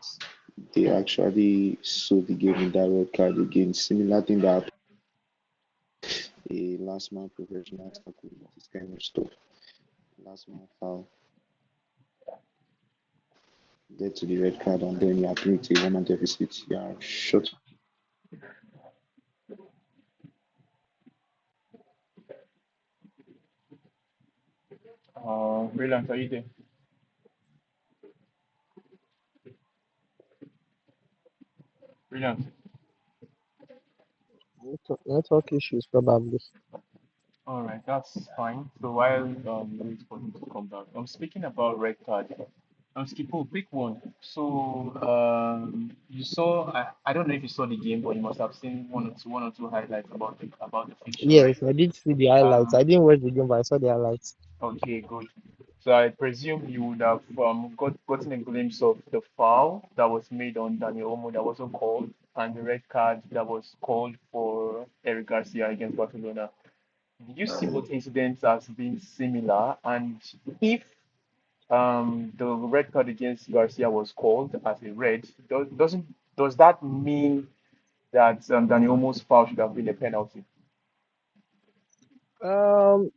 they actually saw the game in that red card again. Similar thing that happened a last man professional tackle, this kind of stuff. Last man foul, get to the red card, and then you are playing to a 1-man deficit. You are shut. Brilliant. Are you there? Brilliant. Network issues probably. All right, that's fine. So while we wait for him to come back, I'm speaking about red card. Skipo, quick one. So you saw I don't know if you saw the game, but you must have seen one or two highlights about the fixture, right? Yes, I did see the highlights. I Um, didn't watch the game, but I saw the highlights. okay, good. So I presume you would have gotten a glimpse of the foul that was made on Daniel Olmo that wasn't called, and the red card that was called for Eric Garcia against Barcelona. Did you see both incidents as being similar? And if the red card against Garcia was called as a red, does that mean that Dani Olmo's foul should have been a penalty? Um,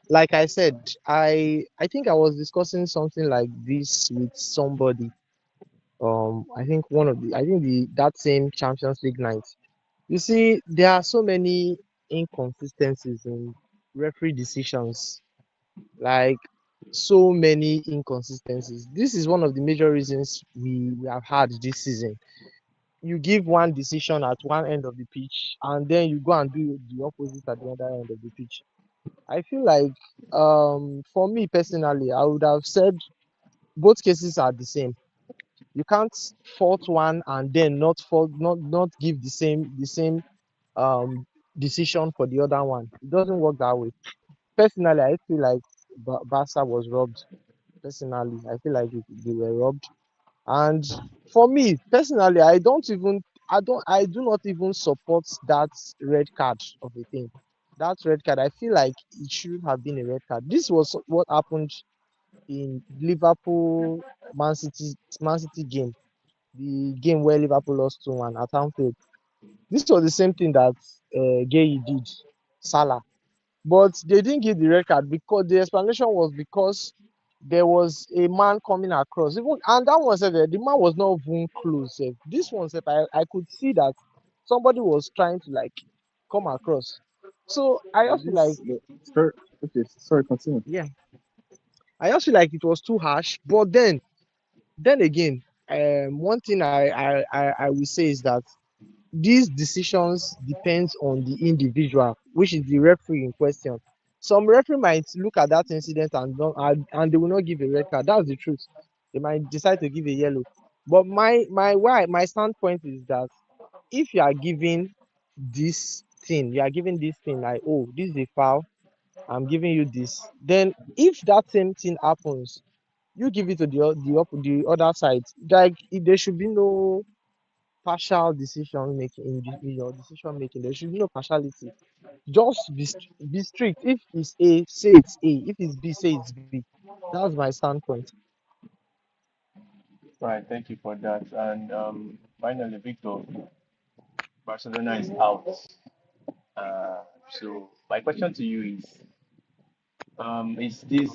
like I said, I think I was discussing something like this with somebody. I think I think that same Champions League night. You see, there are so many inconsistencies in referee decisions, like so many inconsistencies. This is one of the major reasons we have had this season. You give one decision at one end of the pitch, and then you go and do the opposite at the other end of the pitch. I feel like, for me personally, I would have said both cases are the same. You can't fault one and then not give the same um decision for the other one. It doesn't work that way. Personally, I feel like Barca was robbed. Personally, I feel like they were robbed. And for me personally, I do not even support that red card of a thing. That red card, I feel like it should have been a red card. This was what happened in Liverpool Man City game, the game where Liverpool lost 2-1 at Anfield. This was the same thing that Gay did, Salah. But they didn't give the red card because the explanation was because there was a man coming across. Even and that one said that the man was not even close. This one said I could see that somebody was trying to like come across. So I But also feel like, this, sorry, okay, sorry, continue. yeah, I also feel like it was too harsh. But then again, one thing I will say is that these decisions depends on the individual, which is the referee in question. Some referee might look at that incident and they will not give a red card. That's the truth. They might decide to give a yellow. But my standpoint is that if you are giving you are giving this thing like, oh, this is a foul, I'm giving you this. Then if that same thing happens, you give it to the other side. Like there should be no partial decision making in your decision making. There should be no partiality. Just be strict. If it's A, say it's A. If it's B, say it's B. That's my standpoint. Right, thank you for that. And finally, Victor, Barcelona is out. So my question to you is this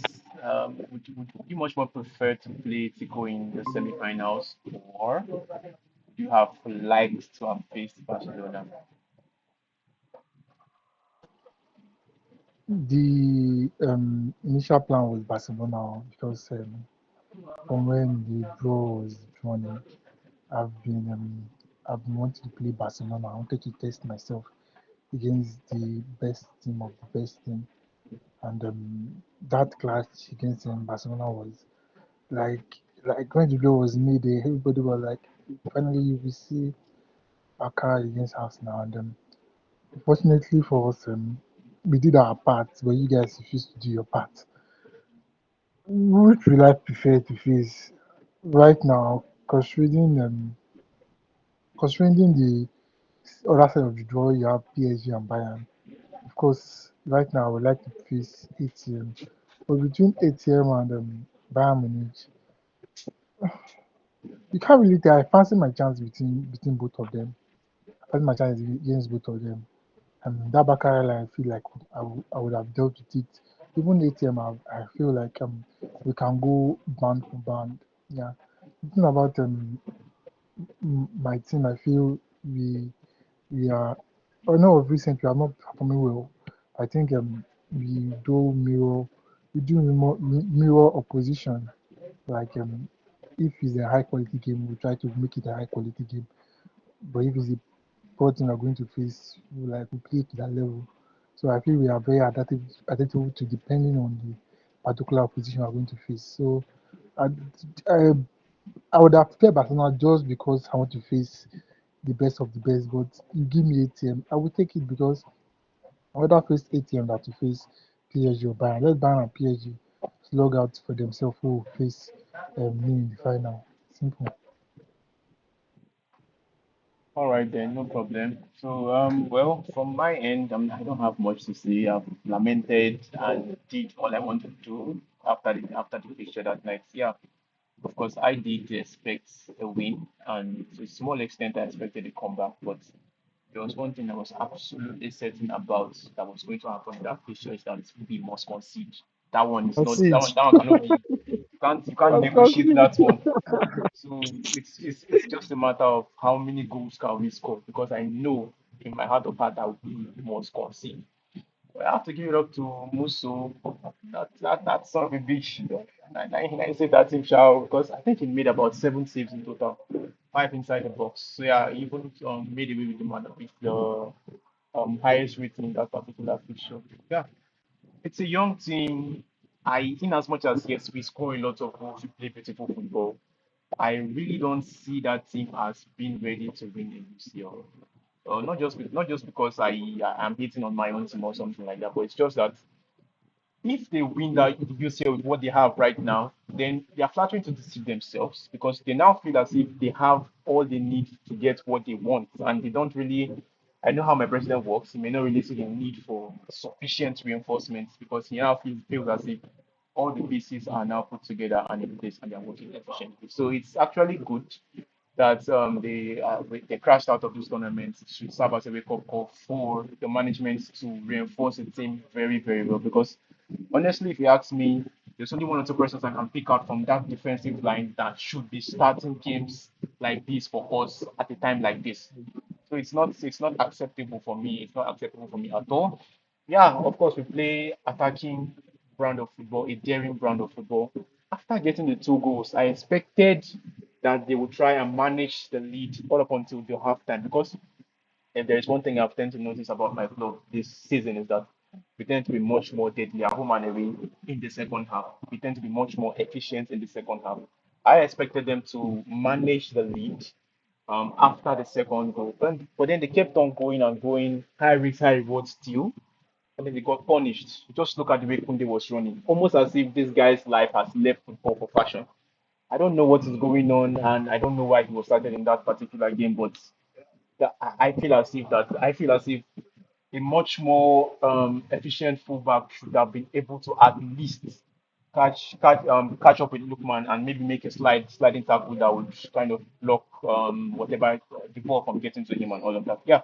would you much more prefer to play Tico in the semifinals, or would you have liked to have faced Barcelona? The initial plan was Barcelona because from when the draw was drawn in, I've been wanting to play Barcelona. I wanted to test myself against the best team of the best team, and that clash against Barcelona was like when the draw was made, everybody was like, finally you will see Barca against Arsenal, and unfortunately for us, we did our part, but you guys refused to do your part. Which will I prefer to face right now, considering the other side of the draw, you have PSG and Bayern. Of course, right now I would like to face ATM. But between ATM and Bayern Munich, you can't really tell. I fancy my chance between both of them. I fancy my chance against both of them. And that Baccarat line, I feel like I would have dealt with it. Even ATM, I feel like we can go band for band. Yeah. The thing about my team, I feel we are, or no, of recent we are not performing well. I think we do mirror opposition. Like if it's a high quality game, we try to make it a high quality game. But if it's a poor team we're going to face, we play to that level. So I feel we are very adaptable to depending on the particular opposition we're going to face. So I, I, I would have prepared Barcelona just because I want to face the best of the best. But you give me ATM, I will take it because I would rather face ATM than to face PSG or Bayern. Let Bayern and PSG slug out for themselves who will face me in the final. Simple. All right then, no problem. So well, from my end, I don't have much to say. I've lamented and did all I wanted to do after the fixture that night. Yeah, of course, I did expect a win, and to a small extent, I expected a comeback. But there was one thing I was absolutely certain about that was going to happen in that fixture is that we must concede. That one is not Concede. that one cannot be. You can't Must negotiate concede. that one. So it's just a matter of how many goals can we score because I know in my heart of heart that we must concede. Well, I have to give it up to Musso. That sort of a big shit. I say that him shall because I think he made about 7 saves in total, five inside the box. So yeah, he even made away with the man with the highest rating in that particular fixture. Yeah, it's a young team. In as much as yes, we score a lot of goals, we play beautiful football. I really don't see that team as being ready to win the UCL. Not just because I am hitting on my own team or something like that, but it's just that if they win that UCL with what they have right now, then they are flattering to deceive themselves because they now feel as if they have all they need to get what they want, and they don't really. I know how my president works. He may not really see the need for sufficient reinforcements because he now feels as if all the pieces are now put together and in place and they're working efficiently. So it's actually good that they crashed out of this tournament. It should serve as a wake up call for the management to reinforce the team very, very well. Because honestly, if you ask me, there's only one or two persons I can pick out from that defensive line that should be starting games like this for us at a time like this. So it's not acceptable for me. It's not acceptable for me at all. Yeah, of course we play attacking brand of football, a daring brand of football. After getting the two goals, I expected that they would try and manage the lead all up until the halftime because if there is one thing I've tend to notice about my club this season is that we tend to be much more deadly at home and away in the second half. We tend to be much more efficient in the second half. I expected them to manage the lead after the second goal, but then they kept on going and going, high risk, high reward still, and then they got punished. Just look at the way Kunde was running, almost as if this guy's life has left football for fashion. I don't know what is going on, and I don't know why he was started in that particular game, but I feel as if a much more efficient fullback should have been able to at least catch up with Lookman and maybe make a sliding tackle that would kind of block whatever the ball from getting to him and all of that. Yeah.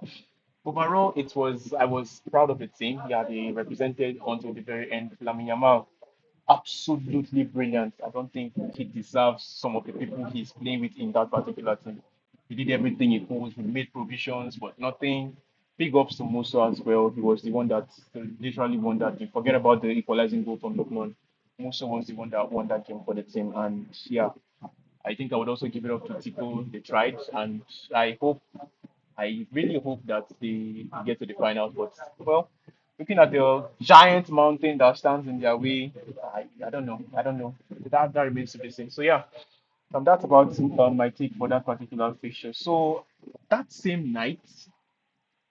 Overall, it was I was proud of the team. Yeah, they represented until the very end. Lamine Yamal, absolutely brilliant. I don't think he deserves some of the people he's playing with in that particular team. He did everything he could. He made provisions, but nothing. Big ups to Musa as well. He was the one that literally won that game. Forget about the equalizing goal from Lukman. Musa was the one that won that game for the team. And yeah, I think I would also give it up to Tico. They tried, and I hope I really hope that they get to the finals. But well, looking at the giant mountain that stands in their way, I don't know. I don't know. That remains to be seen. So yeah, that's about my take for that particular fixture. So that same night,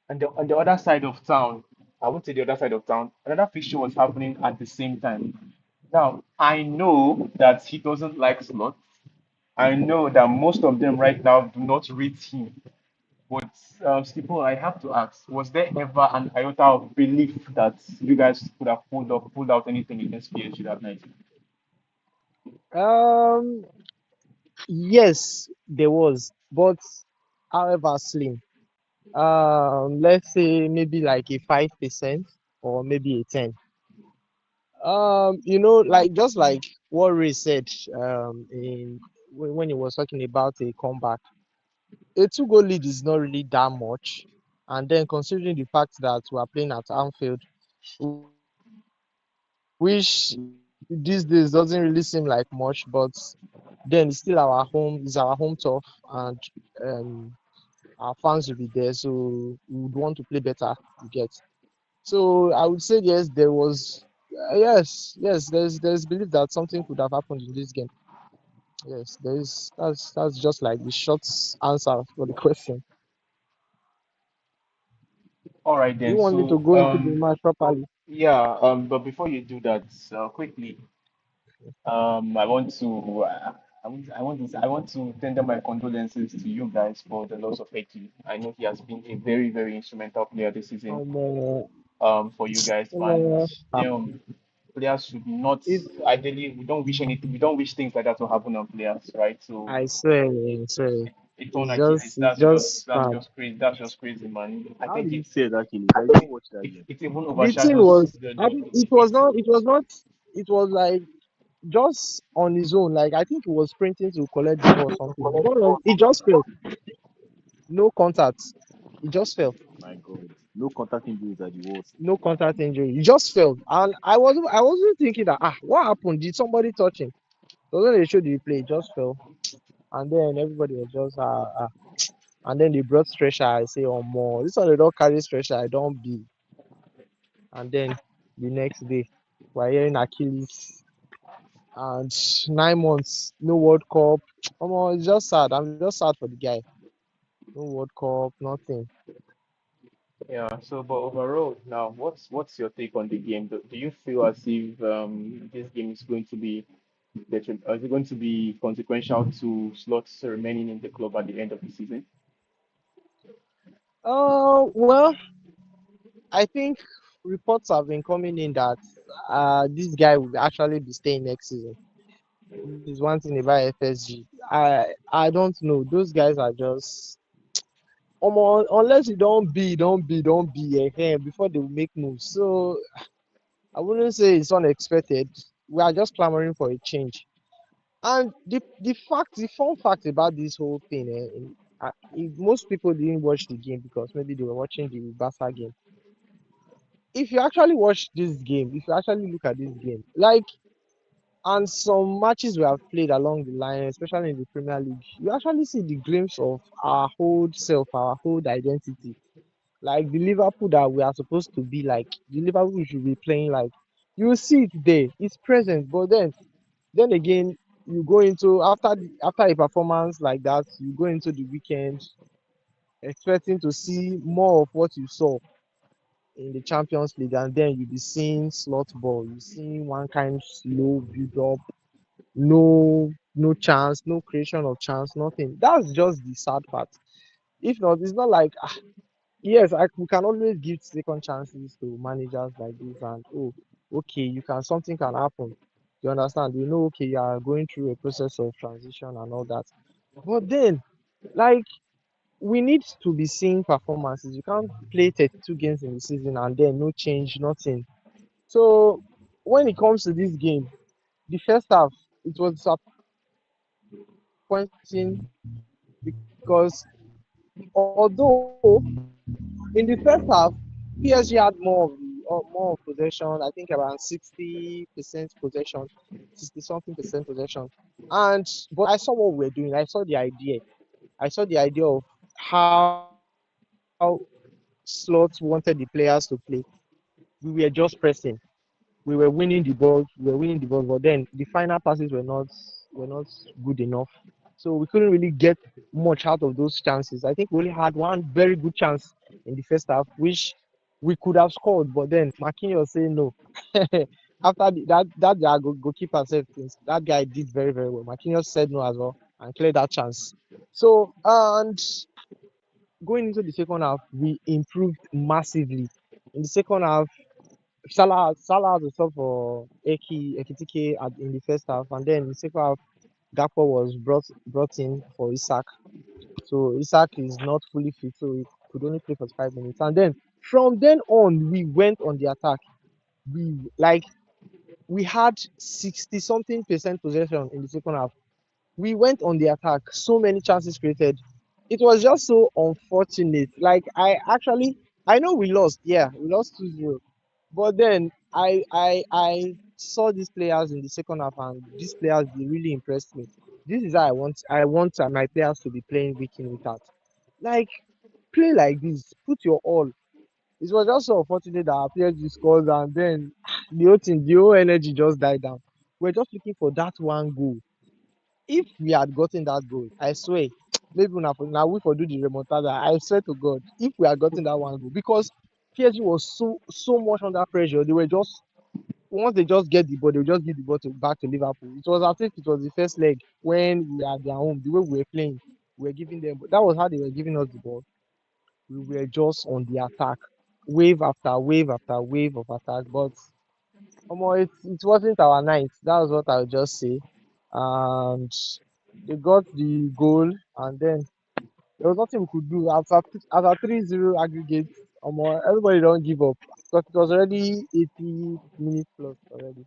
and on the other side of town, I won't say the other side of town, another fixture was happening at the same time. Now I know that he doesn't like slots. I know that most of them right now do not rate him. But Stipo, I have to ask, was there ever an iota of belief that you guys could have pulled out anything against PSG that night? Um, yes, there was, but however slim. Let's say maybe like a 5% or maybe a 10. Like just like what Ray said, in when he was talking about a comeback, a two-goal lead is not really that much. And then considering the fact that we are playing at Anfield, which these days doesn't really seem like much, but then it's still our home, it's our home turf, and um, our fans will be there, so we would want to play better. You get. So I would say yes, there was, yes, there's belief that something could have happened in this game. Yes, there is. That's just like the short answer for the question. All right Do you then. want me to So go into the match properly? yeah, but before you do that, quickly, I want to. I want to tender my condolences to you guys for the loss of Eki. I know he has been a very, very instrumental player this season Um, for you guys, and uh, uh, damn, players should not it, ideally we don't wish anything we don't wish things like that to happen on players, right? So I swear, it's on it's Achilles. just, it's just bad. That's just crazy, man. I How think did you it say that, Achilles? I didn't watch that game. it even The thing overshadows was, I think the defeat. it was like just on his own. Like I think he was sprinting to collect the ball or something. I don't know. He just fell. No contact. He just fell. My God, no contact injuries are the worst. No contact injury. He just fell. And I wasn't thinking that what happened? Did somebody touch him? So when they showed the replay, he just fell. And then everybody was just and then they brought stretcher. I say, oh more. This one they don't carry stretcher. I don't be. And then the next day, we're hearing Achilles and 9 months, no World Cup. It's just sad. I'm just sad for the guy. No World Cup, nothing. Yeah. So, but overall, now, what's your take on the game? Do you feel as if this game is going to be is it going to be consequential to slots remaining in the club at the end of the season? Well, I think reports have been coming in that this guy will actually be staying next season. This is one thing about FSG. I don't know. Those guys are just unless you don't be before they will make moves. So I wouldn't say it's unexpected. We are just clamoring for a change. And the fun fact about this whole thing, if most people didn't watch the game because maybe they were watching the Barca game. If you actually watch this game, if you actually look at this game, like, and some matches we have played along the line, especially in the Premier League, you actually see the glimpse of our whole self, our whole identity. Like the Liverpool that we are supposed to be like, the Liverpool we should be playing like. You see it there, it's present, but then again, you go into after a performance like that, you go into the weekend expecting to see more of what you saw in the Champions League, and then you be seeing slot ball, you seeing one kind slow build up, no chance, no creation of chance, nothing. That's just the sad part. If not, it's not like yes, we can always give second chances to managers like this, and oh, okay, you can something can happen. You understand? You know, okay, you are going through a process of transition and all that. But then, like, we need to be seeing performances. You can't play 32 games in the season and then no change, nothing. So when it comes to this game, the first half it was disappointing because although in the first half PSG had more of possession, I think around 60% possession, 60 something percent possession, and but I saw what we were doing. I saw the idea. I saw the idea of how Slots wanted the players to play. We were just pressing. We were winning the ball. We were winning the ball, but then the final passes were not good enough. So we couldn't really get much out of those chances. I think we only had one very good chance in the first half, which we could have scored, but then Marquinhos say no. After that their goalkeeper said things. That guy did very very well. Marquinhos said no as well and cleared that chance. So and going into the second half, we improved massively. In the second half, Salah had to sub for Ekitike in the first half, and then in the second half, Gakpo was brought in for Isak. So Isak is not fully fit, so he could only play for 5 minutes. And then from then on, we went on the attack. We we had 60 something percent possession in the second half. We went on the attack. So many chances created. It was just so unfortunate. Like I know we lost. Yeah, we lost 2-0. But then I saw these players in the second half, and these players they really impressed me. This is how I want my players to be playing week in week out. Like play like this, put your all. It was just so unfortunate that our PSG scores, and then the whole energy just died down. We're just looking for that one goal. If we had gotten that goal, I swear, maybe now we for do the remontada. I swear to God, if we had gotten that one goal, because PSG was so much under pressure, they were just once they just get the ball, they'll just give the ball back to Liverpool. It was as if it was the first leg when we were at their home, the way we were playing, we were giving them. That was how they were giving us the ball. We were just on the attack, wave after wave after wave of attack. But it wasn't our night. That was what I would just say. And they got the goal, and then there was nothing we could do. After 3-0 aggregate, everybody don't give up because it was already 80 minutes plus already.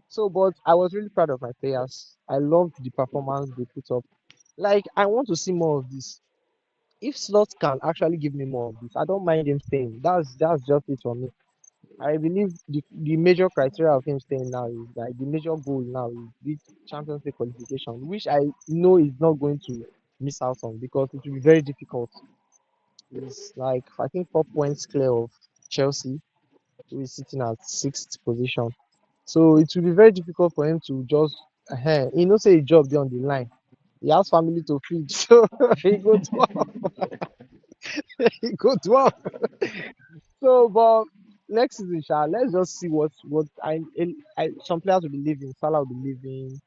So, but I was really proud of my players. I loved the performance they put up. Like, I want to see more of this. If Slots can actually give me more of this, I don't mind him staying. That's just it for me. I believe the major criteria of him staying now is like the major goal now is this Champions League qualification, which I know is not going to miss out on because it will be very difficult. It's like I think 4 points clear of Chelsea, who is sitting at sixth position. So it will be very difficult for him to just he know say a job there on the line. He has family to feed, so he go to he go to So, but next season, let's just see what some players will be leaving. Salah will be leaving.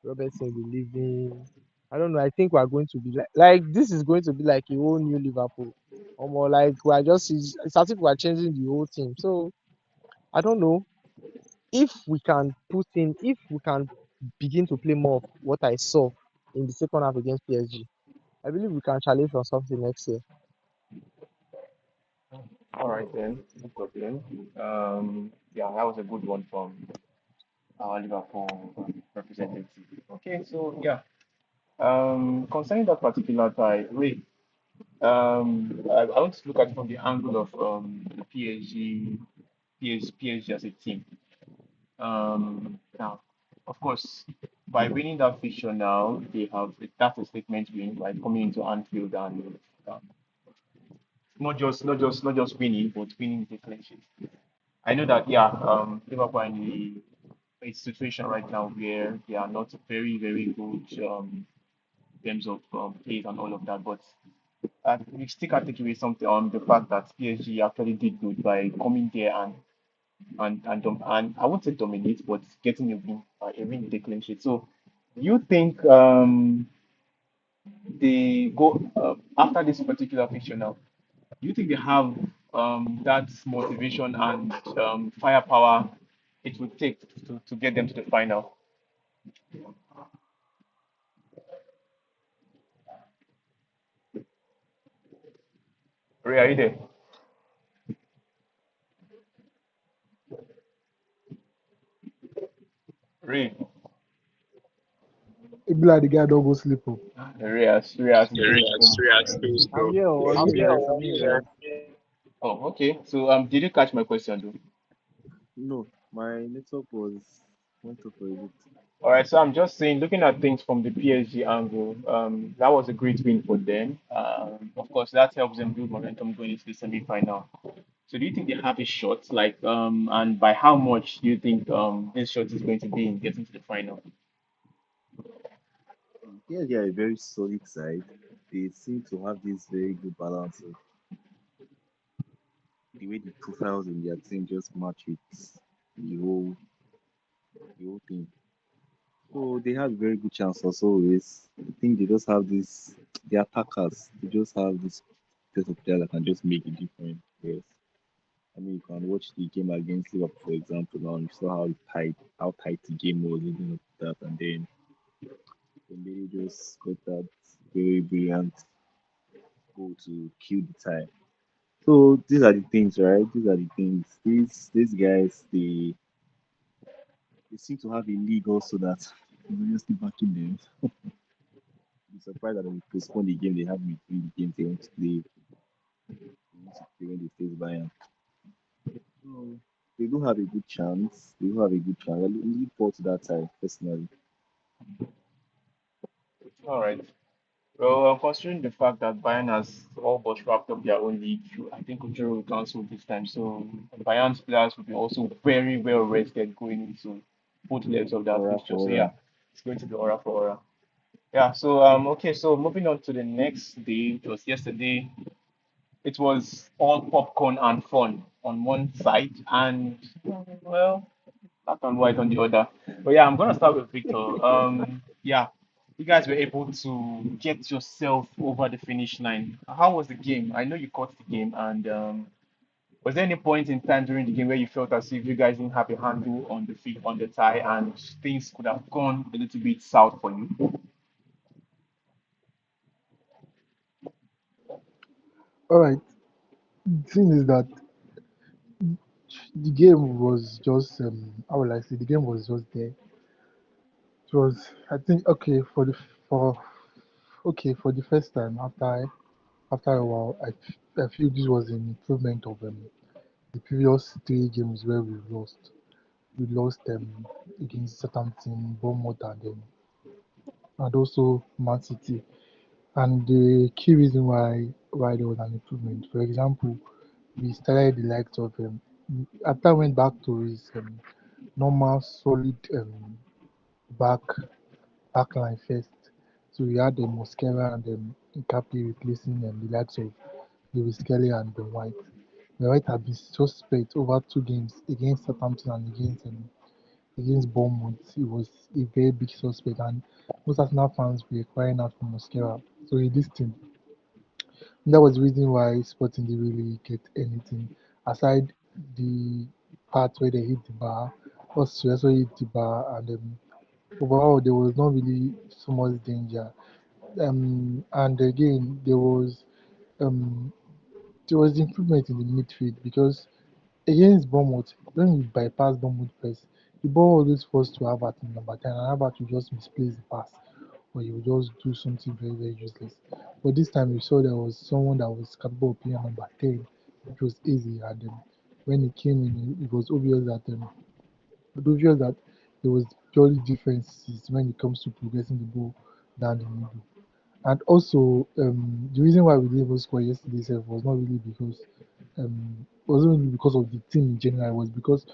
Robertson will be leaving. I don't know. I think we are going to be like this is going to be like a whole new Liverpool. Or more like we are just it's as if we are changing the whole team. So I don't know if we can put in, if we can begin to play more of what I saw in the second half against PSG. I believe we can challenge for something next year. All right then, no problem. Yeah, that was a good one from our Liverpool representative. Okay, so yeah, concerning that particular tie, Ray, I want to look at it from the angle of the PSG as a team. Now, of course, by winning that fixture now, they have that's a statement win by coming into Anfield and um, not just winning, but winning the clean sheet. I know that yeah, Liverpool are in a situation right now where they are not very good in terms of pace and all of that, but we still can't take away something the fact that PSG actually did good by coming there and I won't say dominate, but getting a win with a clean sheet. So, do you think they go after this particular fixture now? Do you think they have that motivation and firepower it would take to get them to the final? Ray, are you there? Ray, It be like the guy don't go sleep. Oh. Ray has finished. I'm here. Oh, I'm here, guys. I'm here, guys. Oh, okay. So did you catch my question, though? No, my network was went off for a bit. All right, so I'm just saying, looking at things from the PSG angle, that was a great win for them. Of course, that helps them build momentum going into the semi-final. So, do you think they have a shot? Like, and by how much do you think this shot is going to be in getting to the final? Yeah, they are a very solid side. They seem to have this very good balance of the way the profiles in their team just match with the whole the whole thing. So they have a very good chance as always. I think they just have this the attackers, they just have this set of players that can just make a difference. Yes. I mean you can watch the game against Liverpool for example now you saw how tight the game was leading up to that and then Dembele just got that very brilliant goal to kill the tie. So these are the things, right? These are the things. These guys, they seem to have a league also that obviously backing them. Be surprised that they postpone the game they have between the games they want to play. They want to play when they face Bayern. So they do have a good chance. They do have a good chance. I look forward to that time personally. All right. Well, considering the fact that Bayern has all but wrapped up their own league, I think Ujuru will cancel this time. So Bayern's players will be also very well rested going into both legs of that Aura fixture. for So aura. yeah, it's going to be aura for aura. Yeah. So okay. So moving on to the next day, it was yesterday. It was all popcorn and fun on one side, and well, black and white on the other. But yeah, I'm gonna start with Victor. Yeah, you guys were able to get yourself over the finish line. How was the game? I know you caught the game, and was there any point in time during the game where you felt as if you guys didn't have a handle on the feet on the tie, and things could have gone a little bit south for you? All right. The thing is that the game was just how will I say the game was just there. It was I think for for the first time after a while I feel this was an improvement of the previous three games where we lost. We lost against Southampton, Bournemouth, and also Man City. And the key reason why there was an improvement, for example, we started the likes of after I went back to his normal solid back backline first. So we had the Mosquera and Nkapi replacing the likes of Lewis Kelly and Ben White. Ben White had been suspect over two games against Southampton and against Bournemouth. He was a very big suspect, and most Arsenal fans were crying out for Mosquera. So he listened. That was the reason why Sporting didn't really get anything aside the part where they hit the bar. Us to also hit the bar, and overall there was not really so much danger. And again um, there was improvement in the midfield because against Bournemouth, when we bypass Bournemouth press, the ball always falls to Harvard in number 10, and Harvard will just misplace the pass, or he will just do something very, very useless. But this time we saw there was someone that was capable of playing number 10, which was easy. And when he came in, it was obvious that there was purely differences when it comes to progressing the ball down the middle. And also, the reason why we didn't even score yesterday sef was not really because wasn't really because of the team in general. It was because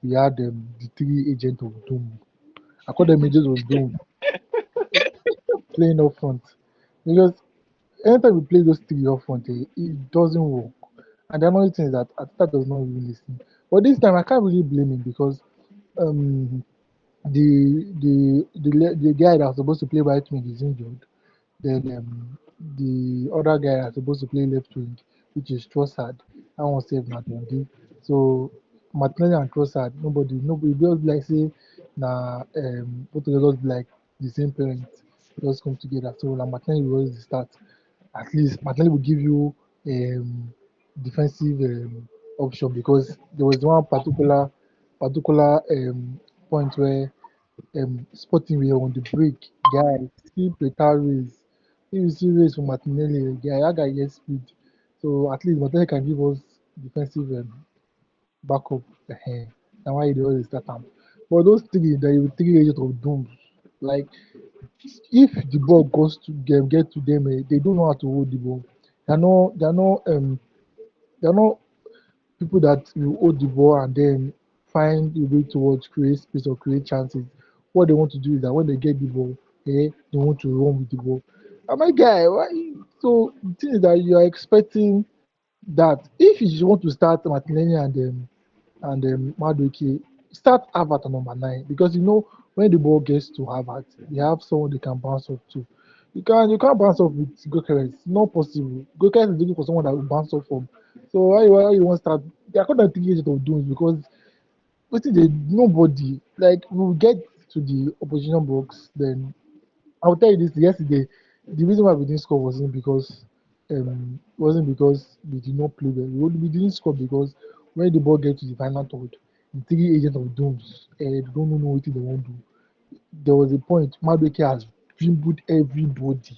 we had the three agents of doom. I call them agents of doom playing up front because anytime we play those three up front, it doesn't work. And the another thing is that Ateta does not really listen. But this time I can't really blame him because um the guy that was supposed to play right wing is injured. Then the other guy that's supposed to play left wing, which is Trossard, that one save na Dundee. So Martinelli and Trossard, nobody just be like say both of them just be like the same parents just come together. So like Martinelli will always start. At least Martinelli will give you defensive option because there was one particular point where Sporting were on the break. Guy, see Peter race. If you see race for Martinelli, guy, that guy gets speed. So at least Martinelli can give us defensive backup. Now why they always start am. But those three, the three agents of doom. Like if the ball goes to them, get to them, they don't know how to hold the ball. They're not people that will hold the ball and then find a way towards create space or create chances. What they want to do is that when they get the ball, they want to run with the ball. And my guy, why? So the thing is that you are expecting that if you just want to start Martinelli and Madueke, start Harvard at number 9 because you know when the ball gets to Harvard, they have someone they can bounce off to. You can't bounce off with Gokeres. It's not possible. Gokeres is looking for someone that will bounce off from. So why you want to start? They are called 3 years of doing because what they nobody like we will get to the opposition box then I'll tell you this yesterday. The reason why we didn't score wasn't because we did not play well. We didn't score because when the ball gets to the final third, the three agents of dooms they don't know what they want to do. There was a point Madueke has dribbled everybody.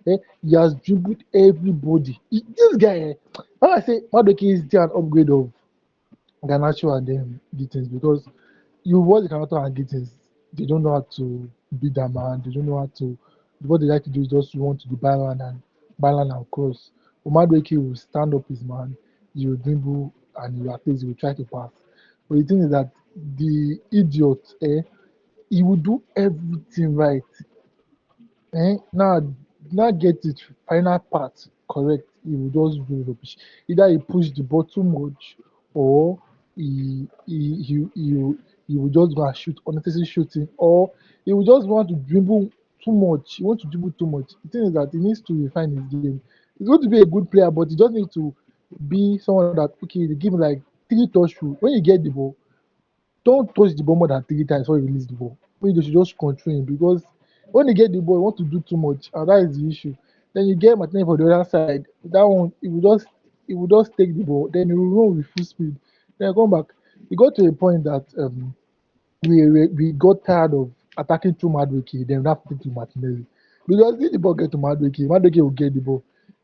He has dribbled everybody. This guy, when I say Madueke is still an upgrade of Garnacho and them Gittins because you watch the Garnacho and Gittins, they don't know how to beat that man. They don't know how to. What they like to do is just run to the byline and cross. Umadueke will stand up his man, he will dribble, and he at least he will try to pass. But the thing is that the idiot, he will do everything right. Now get it final part correct, he will just do rubbish. Either he push the ball too much or he will just go and shoot unnecessary shooting or he will just want to dribble too much. He want to dribble too much. The thing is that he needs to refine his game. He's going to be a good player, but he just need to be someone that okay, they give him like 3 touch through. When you get the ball, don't touch the ball more than 3 times before you release the ball. Maybe they should just control him because when you get the ball, you want to do too much, and that is the issue. Then you get Martinez for the other side. That one, he will just take the ball, then he will run with full speed. Then come back. It got to a point that we got tired of attacking through Madueke, then we have to take to Martinelli. Because if the ball get to Madueke will get the ball.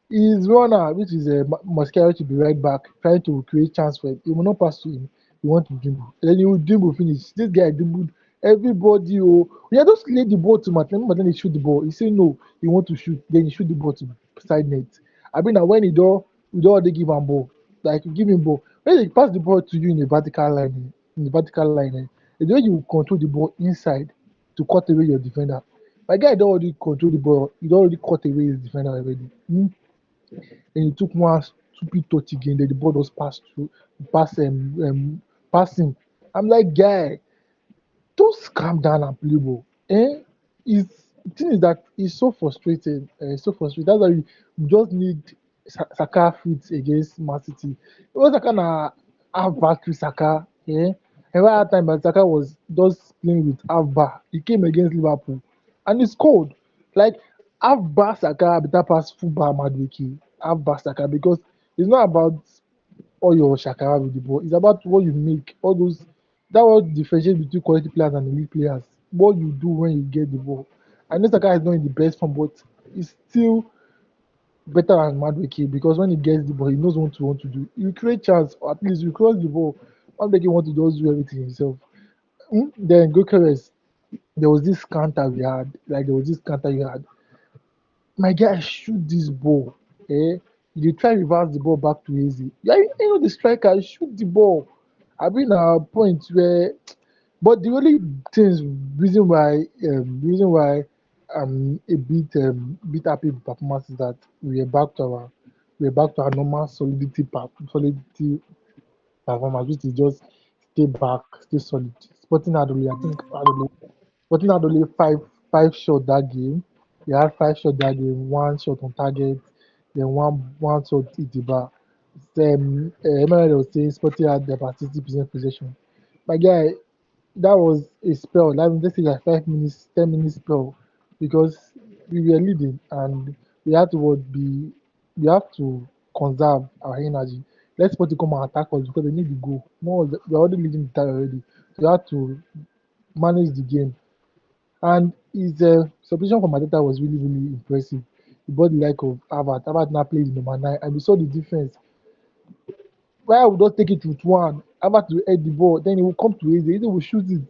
His runner, which is Mascara to be right back, trying to create chance for him. He will not pass to him. He want to dribble. Then he will dribble finish. This guy dribbled everybody. Oh, yeah, just lay the ball to Martinelli. Martinelli shoot the ball. He say no. He want to shoot. Then he shoot the ball to side net. I mean, now when he don't they give him ball. Like you give him ball. When they pass the ball to you in the vertical line, the way you control the ball inside to cut away your defender. My guy don't already control the ball. He don't already cut away his defender already. Then he took one stupid touch again. Then the ball just passed through, pass him. I'm like, guy, just calm down and play ball. The thing is that he's so frustrated. So frustrated. That's why we just need Saka fit against Man City. Because Saka na half battery Saka. Yeah. And right at that time, Saka was just playing with half bar. He came against Liverpool and he scored. Like half bar Saka better pass full bar Madueke. Half bar Saka because it's not about all your shakara with the ball. It's about what you make. All those that what differentiates between quality players and elite players. What you do when you get the ball. I know Saka is not in the best form, but he's still better than Madueke because when he gets the ball, he knows what to want to do. You create chance, or at least you cross the ball. Madueke want to just do everything himself. Then Gokeres, there was this counter we had. Like there was this counter you had. My guy shoot this ball. Eh? You try reverse the ball back to Easy. Yeah, you know the striker shoot the ball. I've been at a point where, but the only things reason why I'm a bit happy with performance is that we're back to our normal solidity performance, which is just stay back, stay solid. Sporting had only, I think, Sporting had only five shot that game. They had five shot that game, one shot on target, then one shot hit the bar. Emmanuel was saying Sporting had about 60% possession. My guy, that was a spell. Like let's say like 5 minutes, 10 minutes spell, because we were leading and we had to what, be we have to conserve our energy. Let's put to come and attack us because they need the goal. We're already leading the tie already. So we have to manage the game. And his substitution for Mateta was really, really impressive. He brought the like of Harvard. Harvard now played number 9, and we saw the difference. Why I would just take it with one, Harvard to head the ball, then he will come to Eze, Eze will shoot it.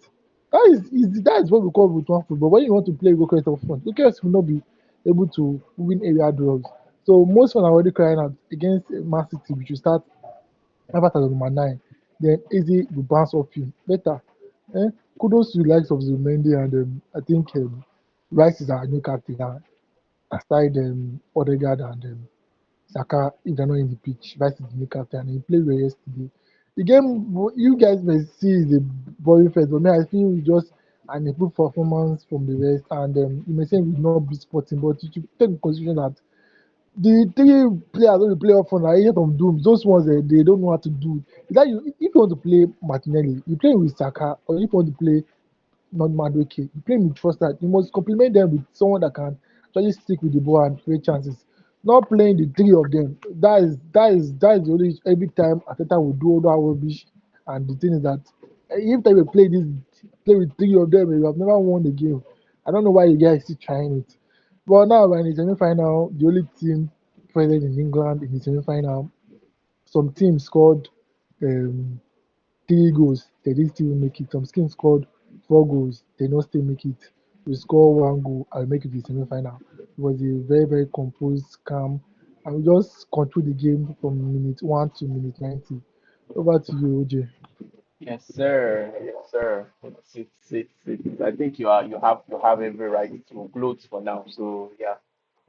That is easy. That is what we call with one football. When you want to play Gokeres up front, Gokeres will not be able to win area draws. So most fans are already crying out against Man City, which will start Harvard as number 9. Then Eze will bounce off him. Better. Eh? Kudos to the likes of Zumendi and I think Rice is our new captain now, aside Odegaard and Saka, if they're not in the pitch, Rice is the new captain and he played well yesterday. The game you guys may see is a boring first, but me I feel it's just an improved performance from the rest. And you may say we will not be sporting, but you should take into consideration that the three players wey dey play up front na agent of doom. Those ones they don't know how to do. Either you if you want to play Martinelli, you play with Saka, or if you want to play not Madueke, you play with Trossard. You must complement them with someone that can actually stick with the ball and create chances. Not playing the three of them. That is the only every time Ateta will do all that rubbish. And the thing is that if they will play with three of them, you have never won the game. I don't know why you guys still trying it. But now we're in the semi-final. The only team present in England in the semi-final. Some teams scored um, 3 goals, they didn't still make it. Some teams scored 4 goals, they don't still make it. We score 1 goal and make it to the semi-final. It was a very, very composed, calm, and we just control the game from minute 1 to minute 90. Over to you, OJ. Yes, sir. Yes, sir. I think you have every right to gloat for now. So yeah,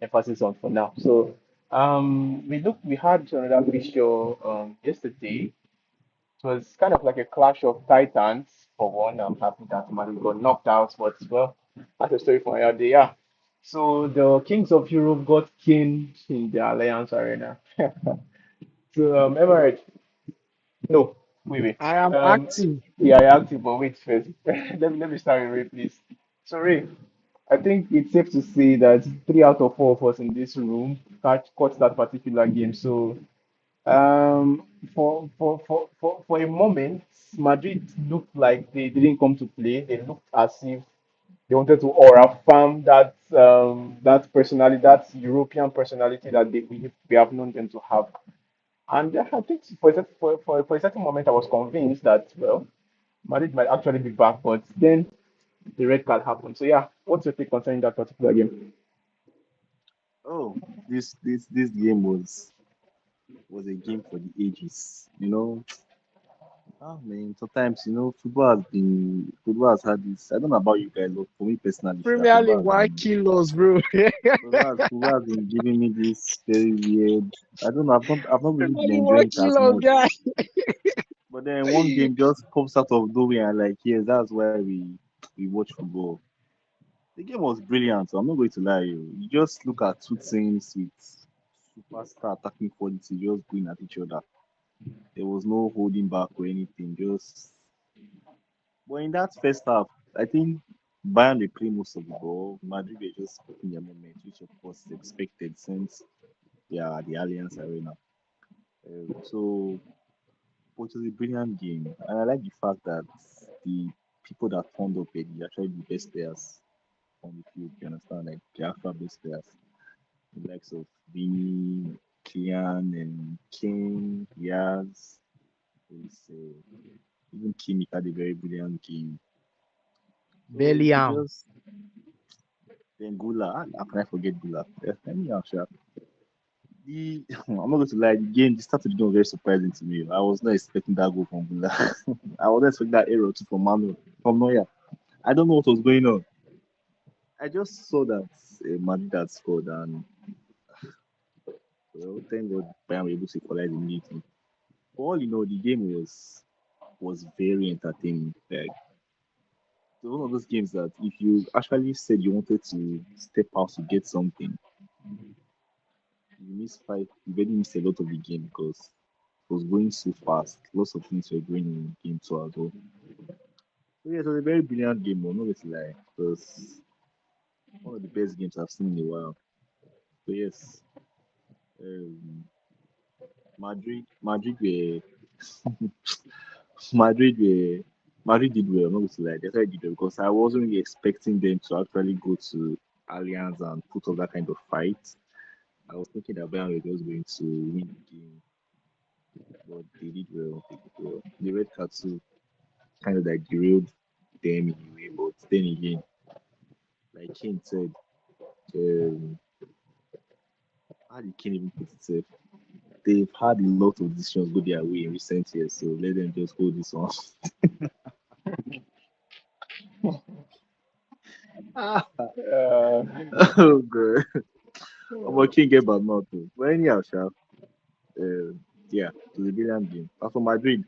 emphasis on for now. So we had another fixture yesterday. It was kind of like a clash of titans for one. I'm happy that Man got knocked out, but well, that's a story for another day. Yeah. So the Kings of Europe got caned in the Alliance Arena. So Emirates, no, wait. I am Um, active. yeah, I active, but wait first. Let me start with Ray, please. So Ray, I think it's safe to say that 3 out of 4 of us in this room caught that particular game. So for a moment, Madrid looked like they didn't come to play. They looked as if they wanted to aura farm that personality, that European personality that we have known them to have. And I think for a certain moment, I was convinced that, well, Madrid might actually be back, but then the red card happened. So, yeah, what's your take concerning that particular game? Oh, this game was a game for the ages. Ah man, sometimes football has had this. I don't know about you guys, but for me personally, Premier League why kill us, bro. football has been giving me this very weird. I don't know. I've not really Premier been League why enjoying it as kill us, much. guy. But then one game just pops out of nowhere and like, yes, that's why we watch football. The game was brilliant. So I'm not going to lie. You just look at two teams with superstar attacking quality just going at each other. There was no holding back or anything. Just but in that first half, I think Bayern they play most of the ball. Madrid were just picking their moment, which of course is expected since they are at the Allianz Arena. So but it was a brilliant game, and I like the fact that the people that turned up were actually the best players on the field. You understand, like the actual best players, the likes of Vini, Kian, and King, Yaz. Is even Kimmich had a very brilliant game. So they Bellingham. just then Gula. How can I forget Gula? Let me answer. The I'm not going to lie. The game, the start of the game was very surprising to me. I was not expecting that goal from Gula. I was not expecting that error too from Manu, from Neuer. I don't know what was going on. I just saw that Madrid had scored, and well, thank God Bayern were able to equalize immediately. For all you know, the game was very entertaining. Like it was one of those games that if you actually said you wanted to step out to get something, you miss five. You really miss a lot of the game because it was going so fast. Lots of things were going in the game too as well. So yeah, it was a very brilliant game. I'm not going to lie. It was one of the best games I've seen in a while. So yes, um, Madrid were Madrid were Madrid did well. I'm not going to lie, they actually did well because I wasn't really expecting them to actually go to Allianz and put up that kind of fight. I was thinking that Bayern were just going to win the game, but they did well. They did well. The red card too kind of like derailed them in a way, but then again, like Kane said, um, how did Kane even put it safe? They've had a lot of decisions go their way in recent years, so let them just hold this one. Ah, Uh, oh god, I'm a king get bad mouth too. But anyhow, Sha, yeah, to the brilliant game. As for Madrid,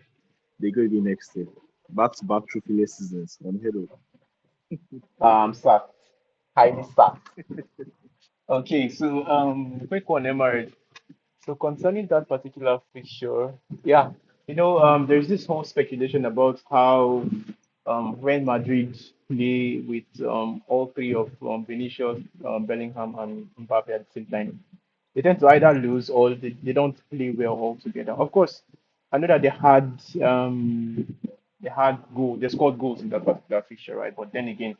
they go again next year. Back to back trophyless seasons on head of. sacked. Highly sacked. Okay, so quick one, Emirates. So concerning that particular fixture, yeah, there's this whole speculation about how when Madrid play with all three of Vinicius, Bellingham, and Mbappe at the same time, they tend to either lose or they don't play well all together. Of course, I know that they scored goals in that particular fixture, right? But then again,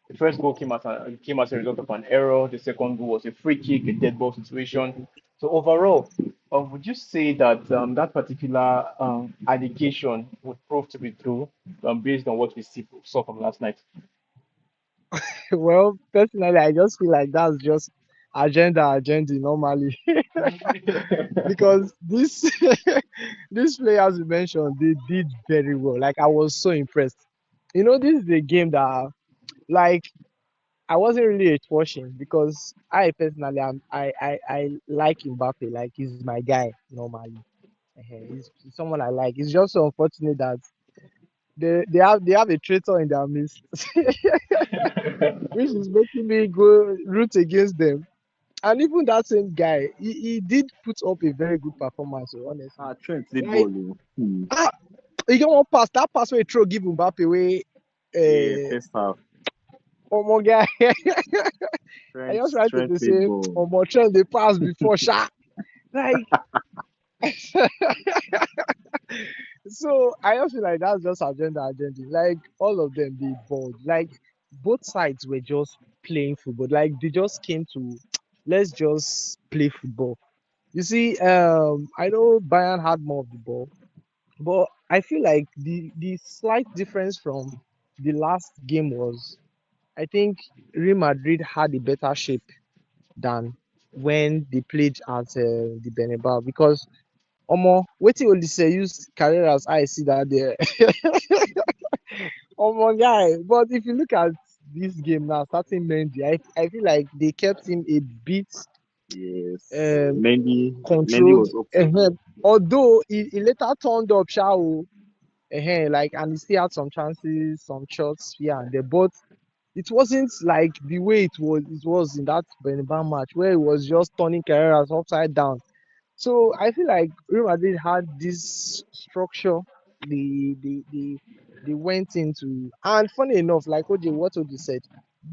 the first goal came as a result of an error. The second goal was a free kick, a dead ball situation. So overall, would you say that that particular allegation would prove to be true based on what we saw from last night? Well, personally, I just feel like that's just agenda normally because this these players you mentioned they did very well. Like I was so impressed. This is a game that like I wasn't really watching because I personally I like Mbappe. Like he's my guy normally. He's someone I like. It's just so unfortunate that they have a traitor in their midst, which is making me go root against them. And even that same guy, he did put up a very good performance. So honestly, Ah, Trent the like ball. Oh. Hmm. ah, he get one pass. That pass where he throw give Mbappe away. Yeah, Uh, first half. oh my guy, I just wanted Trent to played say, ball. oh my trend they pass before shot. Like so I just feel like that's just agenda. Like all of them they balled. Like both sides were just playing football. Like they just came to let's just play football. You see, I know Bayern had more of the ball, but I feel like the slight difference from the last game was I think Real Madrid had a better shape than when they played at the Bernabeu because Omo, wetin Olise use Carreras I see that there. Omo guy, but if you look at this game now, starting Mendy, I feel like they kept him a bit Yes. um Mendy controlled. was up for it. Although he later turned up, sha o, like and he still had some chances, some shots here and there, but it wasn't like the way it was in that Benibam match where it was just turning Carreras upside down. So I feel like Real Madrid had this structure. They went into, and funny enough, like what OJ said,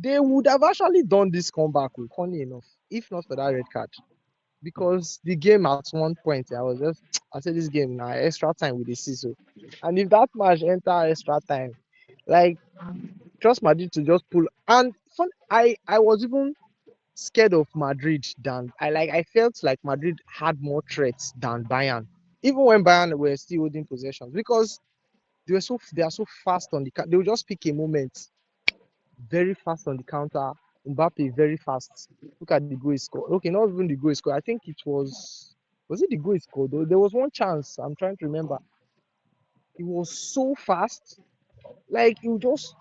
they would have actually done this comeback. Oh, funny enough, if not for that red card, because the game at one point I was just I said this game now extra time with the CISO, and if that match enter extra time, like trust Madrid to just pull. And fun, I was even scared of Madrid than I felt like Madrid had more threats than Bayern. Even when Bayern were still holding possessions because they are so fast on the they will just pick a moment very fast on the counter. Mbappe very fast. Look at the goal he scored. Okay, not even the goal he scored. I think it the goal he scored though? There was one chance. I'm trying to remember. It was so fast. Like you just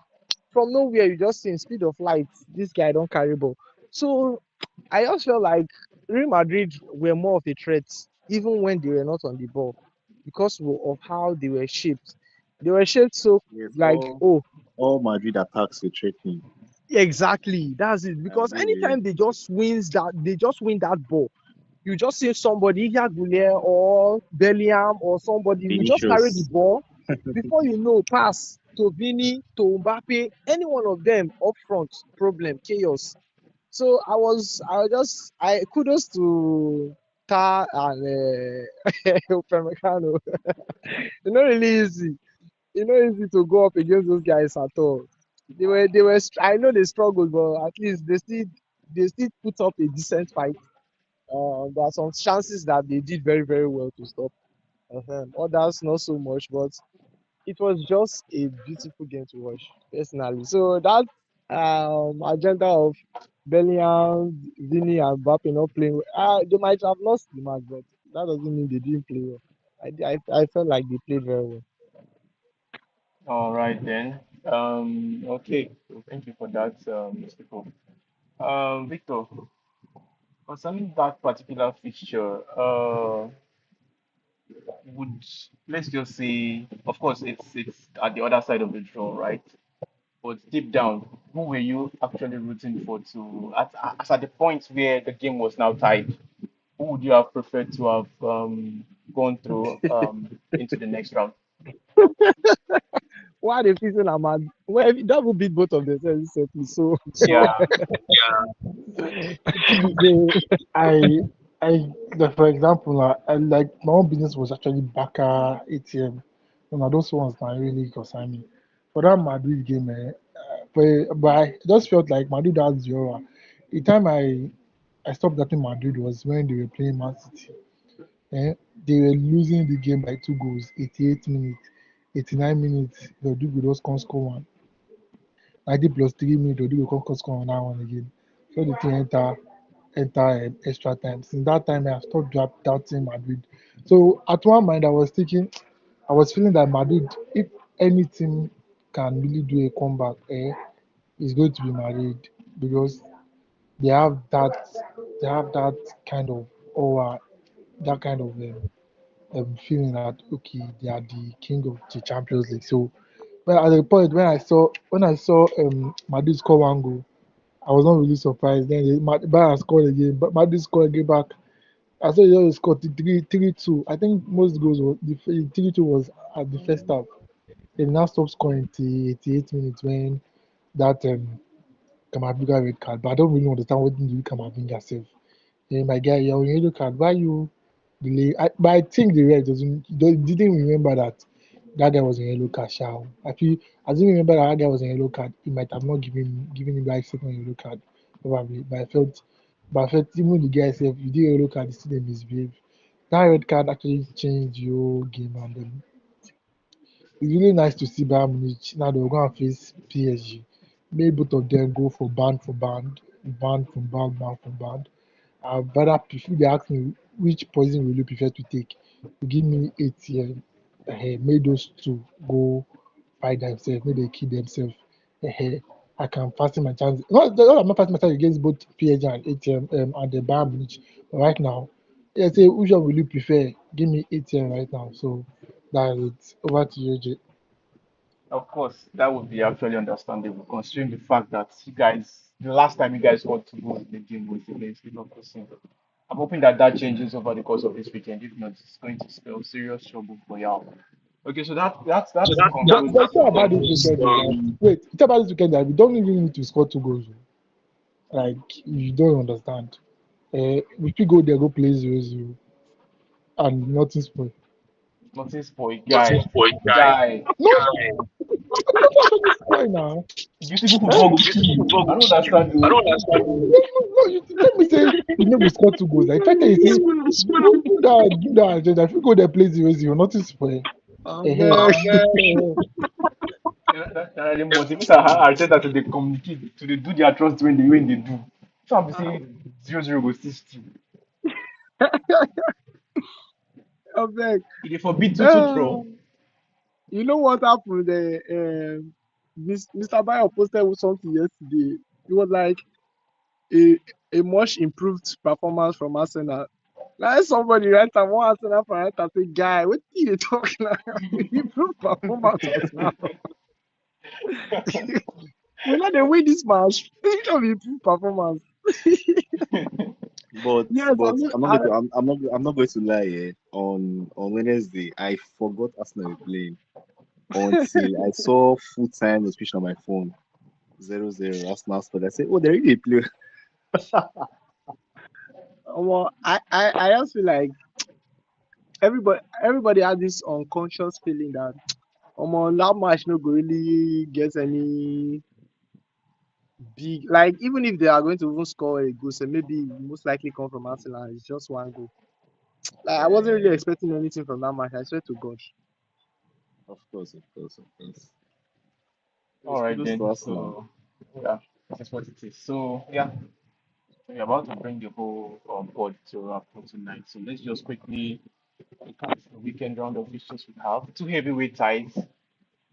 from nowhere you just see in speed of light. This guy don't carry ball. So I just felt like Real Madrid were more of a threat even when they were not on the ball because of how they were shaped. They were shaped so Yes, like oh all Madrid attacks were threatening. exactly that's it I because agree with you. anytime they just win that ball, you just see somebody either Goulier or Bellingham or somebody will just carry the Vinicius. ball before you know pass to Vini to Mbappe, any one of them up front, problem chaos. So I was just I kudos to Tar and Upamecano. It's not really easy. It's not easy to go up against those guys at all. I know they struggled, but at least they still put up a decent fight. There are some chances that they did very very well to stop. Others not so much, but it was just a beautiful game to watch personally. So that agenda of Bellingham, Vini, and Mbappe not playing, they might have lost the match, but that doesn't mean they didn't play well. I felt like they played very well. All right then. Okay. So thank you for that, Mr. Cole. Victor, concerning that particular fixture, would let's just say, of course, it's at the other side of the draw, right? But deep down, who were you actually rooting for to at the point where the game was now tied? Who would you have preferred to have gone through into the next round? Why are they facing Ahmad? Well, that would beat both of themselves recently. So, Yeah, TBK, I, for example, I like my own business was actually Baka ATM. Those ones not really concern me. For that Madrid game, but I just felt like Madrid had zero. The time I stopped getting Madrid was when they were playing Man City. Eh, they were losing the game by 2 goals, 88 minutes, 89 minutes. Rodrigo just can't score one. 90 plus 3 minutes, Rodrigo can't score on that one again. So the thing enter extra time. Since that time, I have stopped doubting Madrid. So at one mind, I was thinking, I was feeling that Madrid, if any team can really do a comeback, it's going to be Madrid because they have that, they have that kind of aura, that kind of feeling that okay, they are the king of the Champions League. So, but at the point when I saw Madrid score one goal, I was not really surprised. Then Bayern scored again, but Madrid scored again back. I saw they always scored 3-2. I think most goals were the 3-2 was at the first half. They now stopped scoring till 88 minutes when that Kamavinga red card. But I don't really understand what did you Kamavinga save. My guy, you're on yellow card. Why you delay? But I think the red doesn't didn't remember that that guy was in yellow card. Shao. I feel I didn't remember that guy was in yellow card. He might have not given him like second yellow card probably. But I felt even the guy said you did yellow card, he still didn't misbehave. That red card actually changed the whole game, and it's really nice to see Bayern Munich now they'll go and face PSG. Maybe both of them go for band from band from band. I'd rather if they ask me which poison will you prefer to take, you give me 8 years. Make those two go fight themselves, make they kill themselves. I can fasten my chance. Not I'm not fasten my chance against both PSG and ATM and the Bayern Munich. But right now, let's say which one will you prefer? Give me ATM right now. So that's it. Over to you, Jay. of course, that would be actually understandable considering the fact that you guys, the last time you guys got to go in the game was against Liverpool. I'm hoping that that changes over the course of this weekend. If not, it's going to spell serious trouble for y'all. Okay, so that concludes But it's not about this weekend, that um wait, it's about this weekend that we don't even need to score 2 goals. Like you don't understand. We could go there, go play 0-0, and nothing spoil. nothing spoil guy. No, nothing spoil now. Beautiful Eh? football go kill you. I don't understand you. No, you tell me say we never score 2 goals. I try to tell you say do that agenda. If you go there play 0-0, nothing spoil. Eh. Abeg. The motivate Arteta to dey communicate to dey do their trust when they do. So I'm say 0-0 go still. Abeg. It dey forbid 2-2 draw. You know what happened? Mr. Bayo posted something yesterday. It was like a a much improved performance from Arsenal. Like somebody write am one Arsenal fan write am say, "Guy, wetin you dey talk now? Improved performance was now. We no dey win this match. Which one be improved performance?" But Yes, I'm not going to lie. On Wednesday, I forgot Arsenal were playing until I saw full time notification on my phone. 0-0 Arsenal scored. I said, oh, they really play. well, I just feel like everybody had this unconscious feeling that that match no go really get any big, like even if they are going to even score a goal, so maybe it will most likely come from Arsenal. It's just one goal. Like I wasn't really expecting anything from that match. I swear to God. Of course, of course, of course. All Yes, right kudos to then. Arsenal. So yeah, that's what it is. So yeah, we're about to bring the whole pod to a wrap for tonight. So let's just quickly recap the weekend round of fixtures we have. Two heavyweight ties,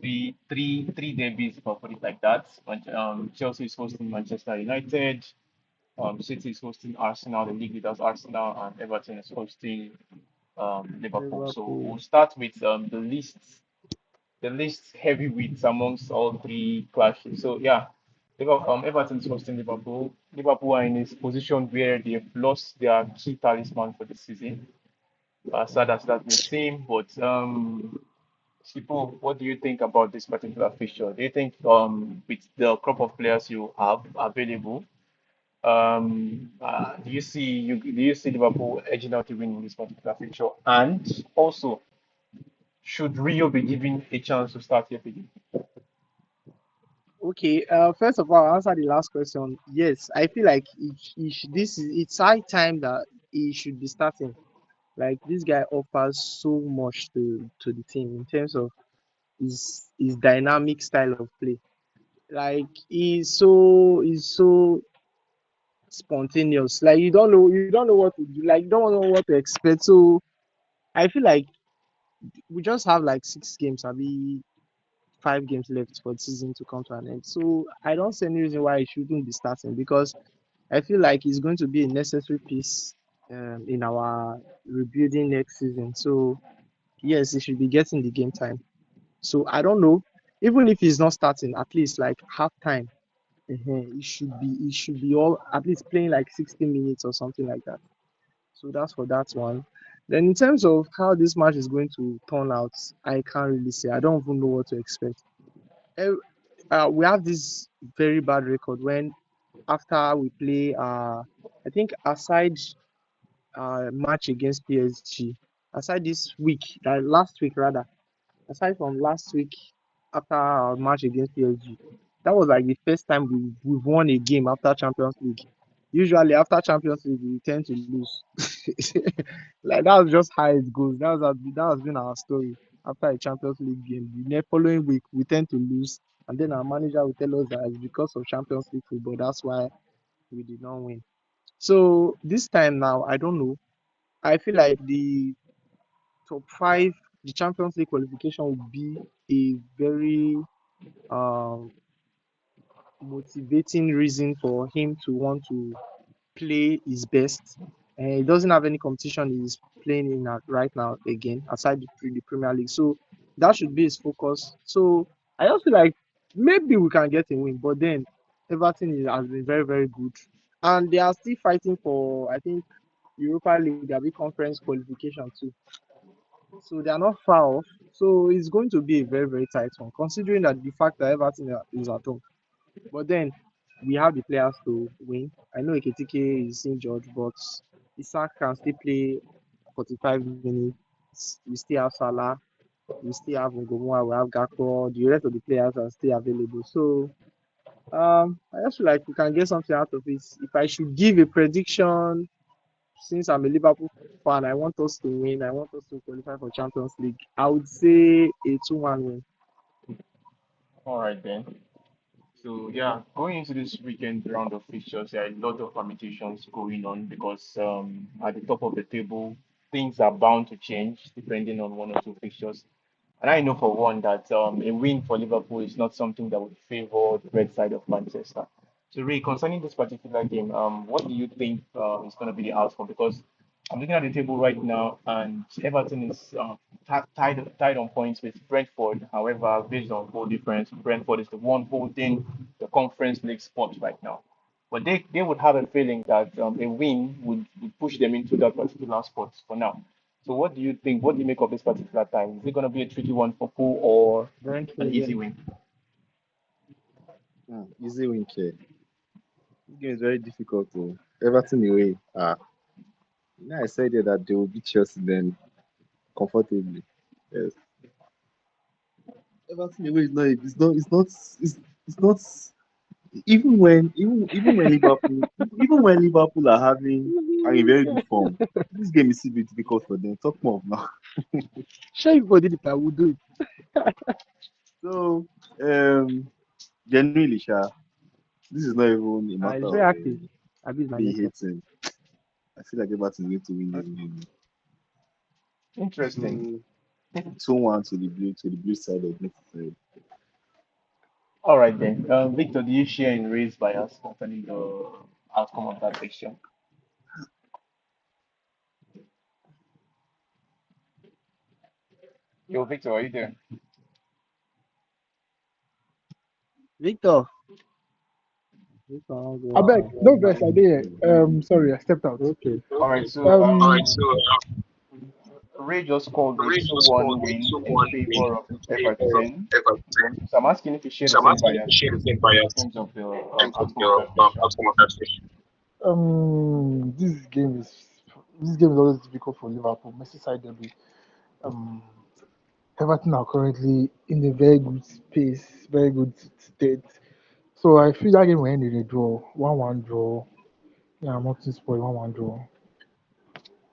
three derbies, if I put it like that. Chelsea is hosting Manchester United. City is hosting Arsenal, the league leaders Arsenal, and Everton is hosting Liverpool. So we'll Liverpool. start with the least heavyweights amongst all three clashes. So yeah, Everton is hosting Liverpool. Liverpool are in a position where they've lost their key talisman for the season. Sad as that may seem, but Sipo, what do you think about this particular fixture? Do you think with the crop of players you have available, do you see Liverpool edging out to win in this particular fixture? And also, should Rio be given a chance to start yet again? Okay. First of all, I'll answer the last question. Yes, I feel like it's high time that he should be starting. Like this guy offers so much to the team in terms of his dynamic style of play. Like he's so spontaneous. Like you don't know what to do. Like you don't know what to expect. So I feel like we just have like 6 games, maybe 5 games left for the season to come to an end. So I don't see any reason why he shouldn't be starting because I feel like he's going to be a necessary piece in our rebuilding next season. So yes, he should be getting the game time. So I don't know. Even if he's not starting, at least like half time, he should be all at least playing like 60 minutes or something like that. So that's for that one. Then in terms of how this match is going to turn out, I can't really say. I don't even know what to expect. Eh, we have this very bad record when after we play I think aside match against PSG, aside this week, last week rather, aside from last week after our match against PSG, that was like the first time we've won a game after Champions League. Usually after Champions League we tend to lose. Like that was just how it goes. That has been our story. After a Champions League game, the following week we tend to lose, and then our manager will tell us that it's because of Champions League football. That's why we did not win. So this time now, I don't know. I feel like the top five, the Champions League qualification will be a very um, motivating reason for him to want to play his best. And he doesn't have any competition he's playing in right now again, aside the Premier League. So that should be his focus. So I just feel like maybe we can get a win, but then Everton has been very, very good. And they are still fighting for, I think, Europa League, there'll be conference qualification too. So they are not far off. So it's going to be a very, very tight one, considering that the fact that Everton is at home. But then we have the players to win. I know Ekitike is injured, but Isak can still play 45 minutes. We still have Salah, we still have Ngomua, we have Gakpo. The rest of the players are still available. So I just feel like we can get something out of it. If I should give a prediction, since I'm a Liverpool fan, I want us to win. I want us to qualify for Champions League. I would say a 2-1 win. All right then. So yeah, going into this weekend round of fixtures, there are a lot of permutations going on because at the top of the table, things are bound to change depending on one or two fixtures. And I know for one that a win for Liverpool is not something that would favor the red side of Manchester. So Ray, concerning this particular game, what do you think is going to be the outcome? Because I'm looking at the table right now, and Everton is tied on points with Brentford. However, based on goal difference, Brentford is the one holding the Conference League spot right now. But they would have a feeling that a win would push them into that particular spot for now. So what do you think? What do you make of this particular time? Is it going to be a tricky one for Pool or an Brentford easy win. win? Easy win care. This game is very difficult to Everton away. I said there that they will beat Chelsea then comfortably. Yes. Everton away is not it's not even when Liverpool are having are in very good form, this game is still be difficult for them. Talk more of now. Sure, everybody did it. I will do it. So genuinely, Sha, this is not even a It's matter very of active. Abi is my me network. hating. I feel like Everton is going to win this Okay. game. Interesting. So 2-1 to the blue side of Merseyside. All right then. Victor, do you share in Ray's bias concerning the outcome of that fixture? Yo, Victor, are you there? Victor. Victor, I'll I go beg, outside. no verse, I did. Sorry, I stepped out. Okay. All right. So Um, Ray just called a 2-1 win in favor of Everton. So I'm asking if you share the same bias in terms of the outcome of that fixture. this game is always difficult for Liverpool. Merseyside derby. Um, Everton are currently in a very good space, very good state. So I feel that game will end in a draw, 1-1 draw. Yeah, I'm not too spoiled, 1-1 draw.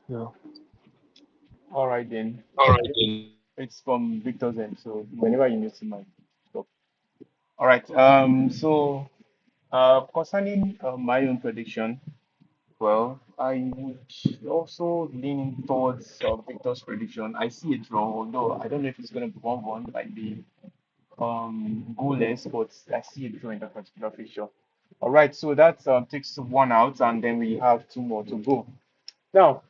Yeah. All right then. It's from Victor's end. So whenever you miss mic, stop. All right. Concerning my own prediction, well, I would also lean towards Victor's prediction. I see a draw, although I don't know if it's going to be 1-1, like the goalless, but I see a draw in that particular fixture. All right, so that takes one out, and then we have two more to go. Now,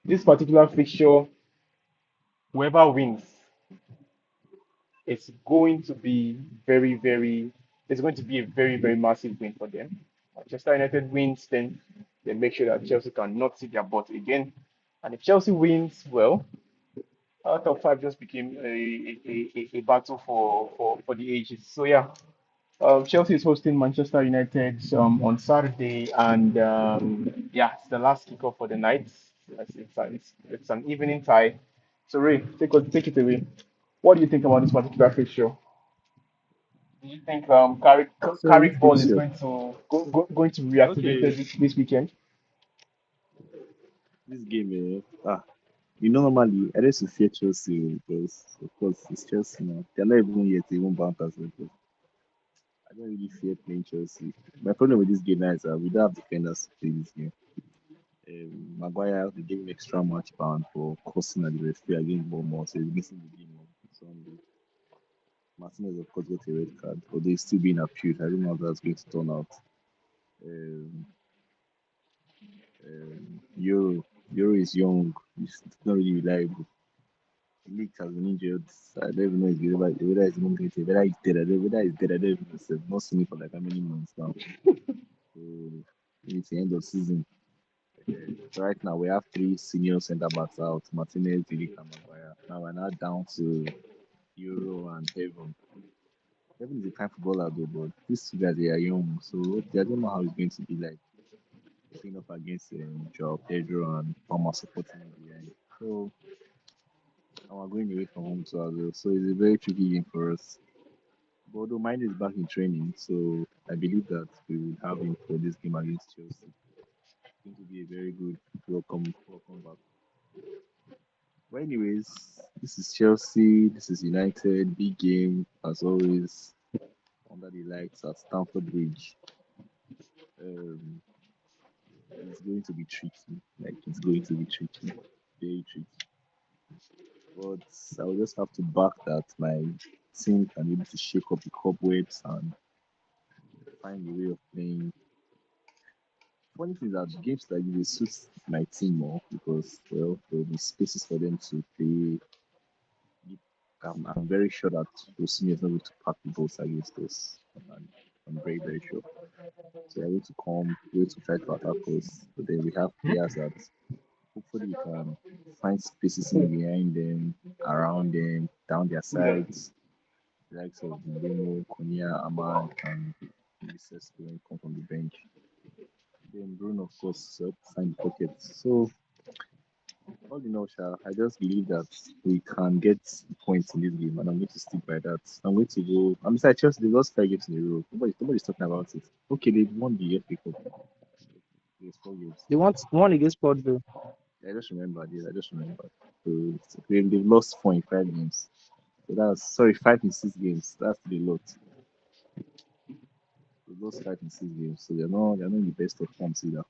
this particular fixture, whoever wins, it's going to be it's going to be a very, very massive win for them. Manchester United wins, then they make sure that Chelsea cannot see their butt again. And if Chelsea wins, well, our top five just became a battle for the ages. So yeah, Chelsea is hosting Manchester United on Saturday, and yeah, it's the last kickoff for the night. It's an evening tie. So Ray, take it away. What do you think about this particular fixture? Do you think So Carrick which Ball is fixture? Fixture. going to be reactivated Okay. this weekend? This game, normally I used to fear Chelsea because of course it's Chelsea now. They're not even yet even bouncers because I don't really fear playing Chelsea. My problem with this game now is that we don't have defenders to play this game. Maguire, they gave him extra match bound for crossing at the referee against Bournemouth, so he's missing the game on Sunday. Martinez, of course, got a red card, although he's still being appealed. I don't know how that's going to turn out. Um, Euro is young. He's not really reliable. Leak has been injured. I don't even know if whether he's even going to whether he's dead. Whether he's dead, I don't even know. Not seen him for like how many months now. So maybe it's the end of season. Yeah. So right now we have three senior centre backs out: Martinez, Delic, and Maguire. Now we're now down to Euro and Heaven. Heaven is a kind footballer though, but these two guys they are young, so I don't know how it's going to be like playing up against Joao Pedro and Palmer supporting him behind. So and we're going away from home to as well. So it's a very tricky game for us. But although mine is back in training, so I believe that we will have him for this game against Chelsea. It's going to be a very good welcome back. But anyways, this is Chelsea, this is United, big game as always under the lights at Stamford Bridge. Um, it's going to be tricky. Like it's going to be tricky, very tricky. But I will just have to back that my team can be able to shake up the cobwebs and find a way of playing. Funny thing is that games like this suits my team more because well there will be spaces for them to play. I'm very sure that Osimi is not going to pack the balls against us. And I'm very, very sure. So they're going to come, going to try to attack us. But then we have players that hopefully we can find spaces in behind them, around them, down their sides. The likes of Mbemo, Konya, Ahmad, and maybe Sesko when come from the bench. Then Bruno, of course, find the pockets. So all in all, Sha, I just believe that we can get points in this game, and I'm going to stick by that. I'm going to go. I'm besides Chelsea, they lost 5 games in a row. Nobody's talking about it. Okay, they won the FA Cup. There's 4 games. They want one against Portville. I just remember this. I just remember. So they've lost 4 in 5 games. So that's sorry, 5 in 6 games. That's the lot. They lost 5 in 6 games. So they're not in the best of forms either.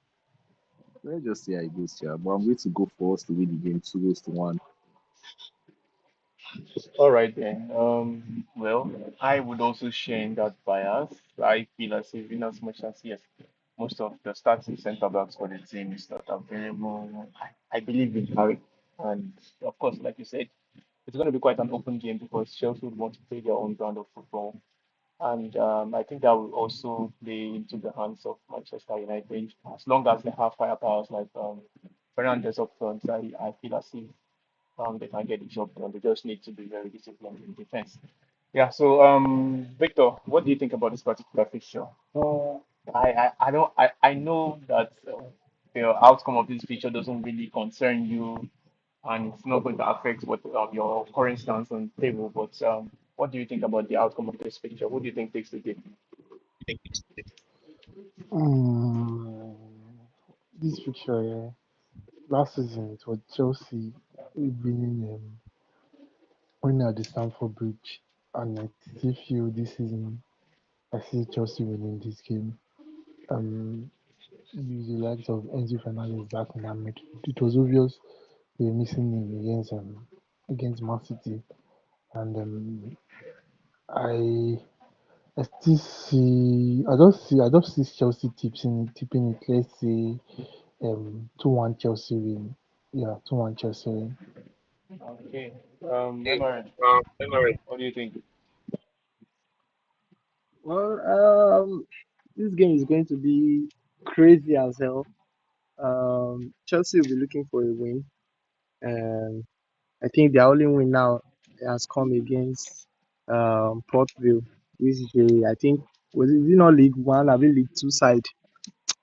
Let's just see how it goes, Sha. But I'm going to go for us to win the game 2 goals to 1. All right then. Well, I would also share in that bias. I feel as if in as much as yes, most of the starting centre backs for the team is not available. I believe in Harry, and of course, like you said, it's going to be quite an open game because Chelsea would want to play their own brand of football, and I think that will also play into the hands of Manchester United as long as they have firepowers like Fernandes up front. I feel as if they can get the job done. They just need to be very disciplined in defense. Yeah. So, Victor, what do you think about this particular fixture? I don't. I know that the outcome of this fixture doesn't really concern you, and it's not going to affect what your current stance on the table. But what do you think about the outcome of this fixture? Who do you think takes the game? Um, this fixture, last season it was Chelsea winning at the Stamford Bridge, and I still feel this season I see Chelsea winning this game. Um, with the likes of Enzo Fernandez back in that midfield, it was obvious they were missing him against Man City, and I I just see Chelsea tipping it. Let's say 2-1 Chelsea win. Yeah, 2-1 Chelsea win. Okay. Emma, what do you think? Well, this game is going to be crazy as hell. Chelsea will be looking for a win, and I think their only win now has come against Portville, which is I think was it not League One, I mean League Two side.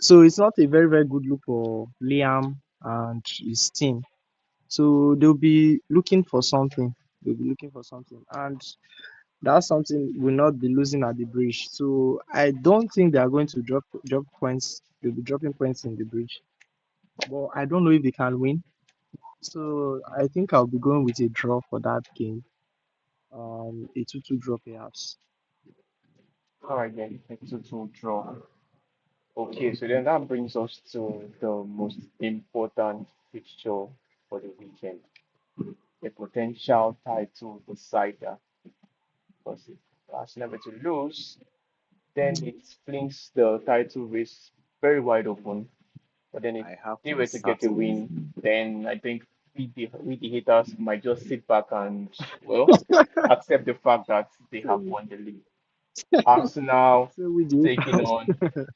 So it's not a very very good look for Liam and his team. So they'll be looking for something. They'll be looking for something, and that something will not be losing at the bridge. So I don't think they are going to drop points. They'll be dropping points in the bridge, but I don't know if they can win. So I think I'll be going with a draw for that game. A 2-2 draw perhaps. All right then, it's a 2 draw. Okay, so then that brings us to the most important fixture for the weekend, a potential title decider. Because if Arsenal were to lose, then it flings the title race very wide open. But then if I have they to be were to get a sat in this win, game. then I think we the haters might just sit back and, well, accept the fact that they have So, won the league. Arsenal so we do. taking on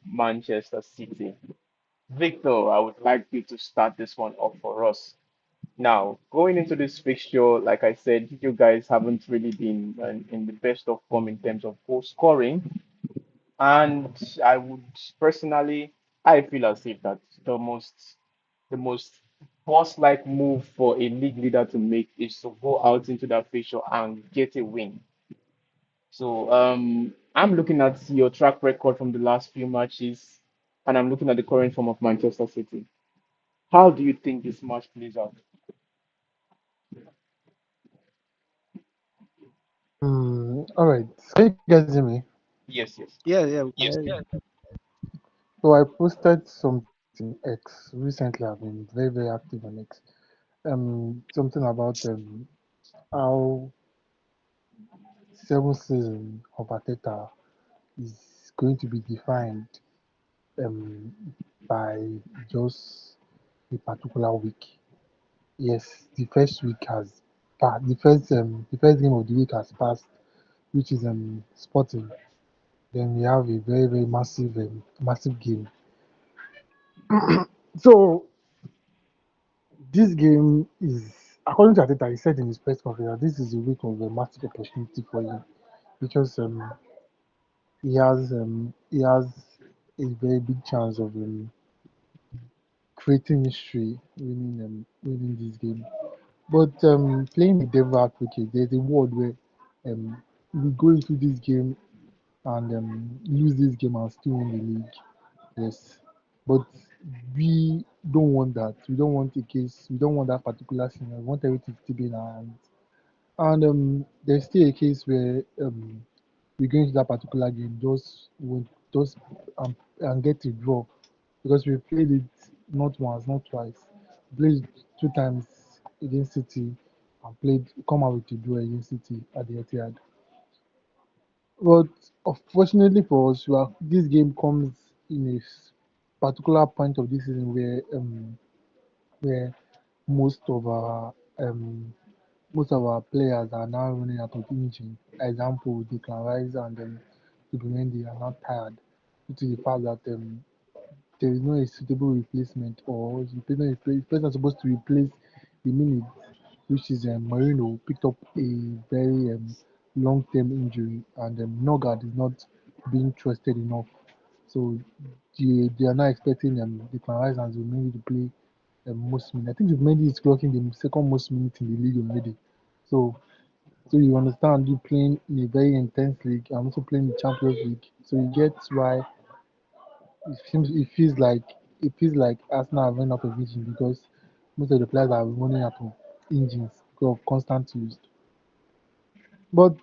Manchester City. Victor, I would like you to start this one off for us. Now, going into this fixture, like I said, you guys haven't really been in the best of form in terms of goal scoring. And I would personally, I feel as if that's the most boss-like move for a league leader to make is to go out into that fixture and get a win. So I'm looking at your track record from the last few matches, and I'm looking at the current form of Manchester City. How do you think this match plays out? All right. Can you guys hear me? Yes, yes. Yeah, yeah, we can hear you. So I posted something on X recently. I've been very, very active on X. Something about how seventh season of Ateta is going to be defined um by just a particular week. Yes, the first week has passed. The first game of the week has passed, which is Sporting. Then we have a very, very massive game. So this game is, according to Ateta, he said in his press conference that this is a week of a massive opportunity for him because he has a very big chance of creating history, winning this game. But playing the devil advocate, there's a world where we go into this game and lose this game and still win the league. Yes, but we don't want that. We don't want a case. We don't want that particular scenario. We want everything to be in our hands. And there's still a case where we go into that particular game just and get a draw because we played it not once, not twice. We played it two times against City and played come out with a draw against City at the Etihad. But unfortunately for us, this game comes in a particular point of this season where most of our um, most of our players are now running out of engine. Example, Declan Rice and Zubimendi are not tired due to the fact that there is no a suitable replacement or the person supposed to replace the minute, which is Marino, picked up a very long-term injury, and Nogard is not being trusted enough. So they are not expecting Declan Rice and Zubimendi to play most minutes. I think Zubimendi is clocking the second most minutes in the league already. So so you understand you playing in a very intense league. I'm also playing the Champions League. So you get why it feels like Arsenal are running out of engine because most of the players are running out of engines because of constant use. But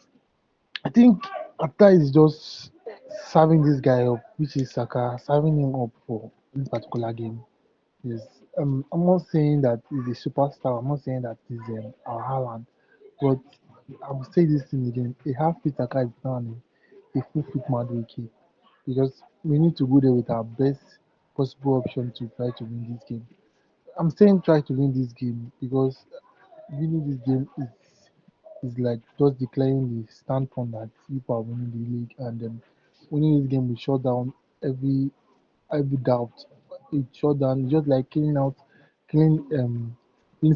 I think Atta is just serving this guy up, which is Saka, serving him up for this particular game. Yes, I'm not saying that he's a superstar. I'm not saying that he's our Haaland, but I will say this thing again: a half-fit Saka is not a full-fit Madueke because we need to go there with our best possible option to try to win this game. I'm saying try to win this game because winning this game is like just declaring the standpoint that people are winning the league, and winning this game will shut down every every doubt. It shut down just like clean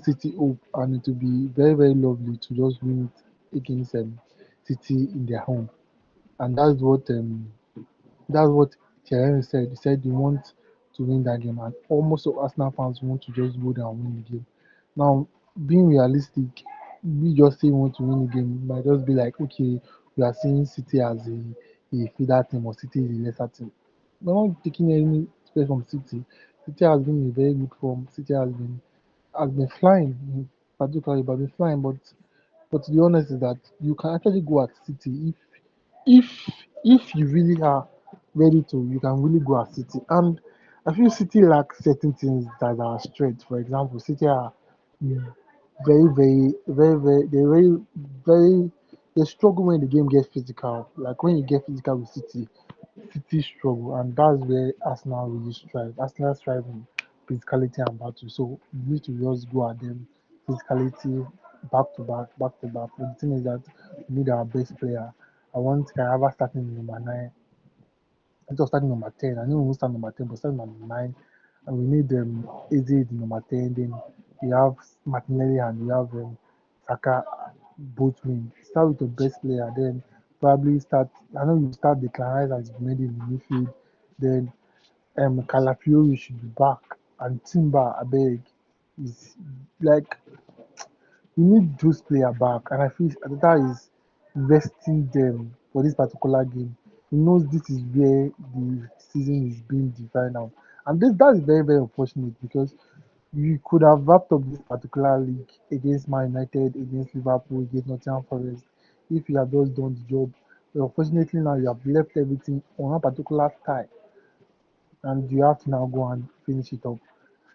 City hope, and it will be very, very lovely to just win it against City in their home, and that's what Thierry said. He said he wants to win that game, and almost all Arsenal fans want to just go there and win the game. Now, being realistic, we just say we want to win the game might just be like, okay, we are seeing City as a feeder team or City is a lesser team. We're not taking any space from City. City has been in very good form. City has been flying, particularly, but been flying. But to be honest, is that you can actually go at City if if you really are ready to, you can really go at City. And I feel City lack certain things that are strength. For example, City are mm, very, very, very, very, very, they struggle when the game gets physical. Like when you get physical with City struggle, and that's where Arsenal really strive. Arsenal strive in physicality and battle. So you need to just go at them physicality back to back, back to back. But the thing is that we need our best player. I want Kayava starting in number 9. Instead of starting number 10, I know we won't start number 10, but starting number 9 and we need Eze the number 10. Then we have Martinelli and we have Saka both win. Start with your best player, then probably start. I know you start the Rice as made in the midfield. Then Calafiori should be back, and Timber abeg is like we need those players back, and I feel Arteta is investing them for this particular game. He knows this is where the season is being defined now, and that is very very unfortunate because you could have wrapped up this particular league against Man United, against Liverpool, against Nottingham Forest if you had just done the job. But unfortunately now you have left everything on a particular style, and you have to now go and finish it up.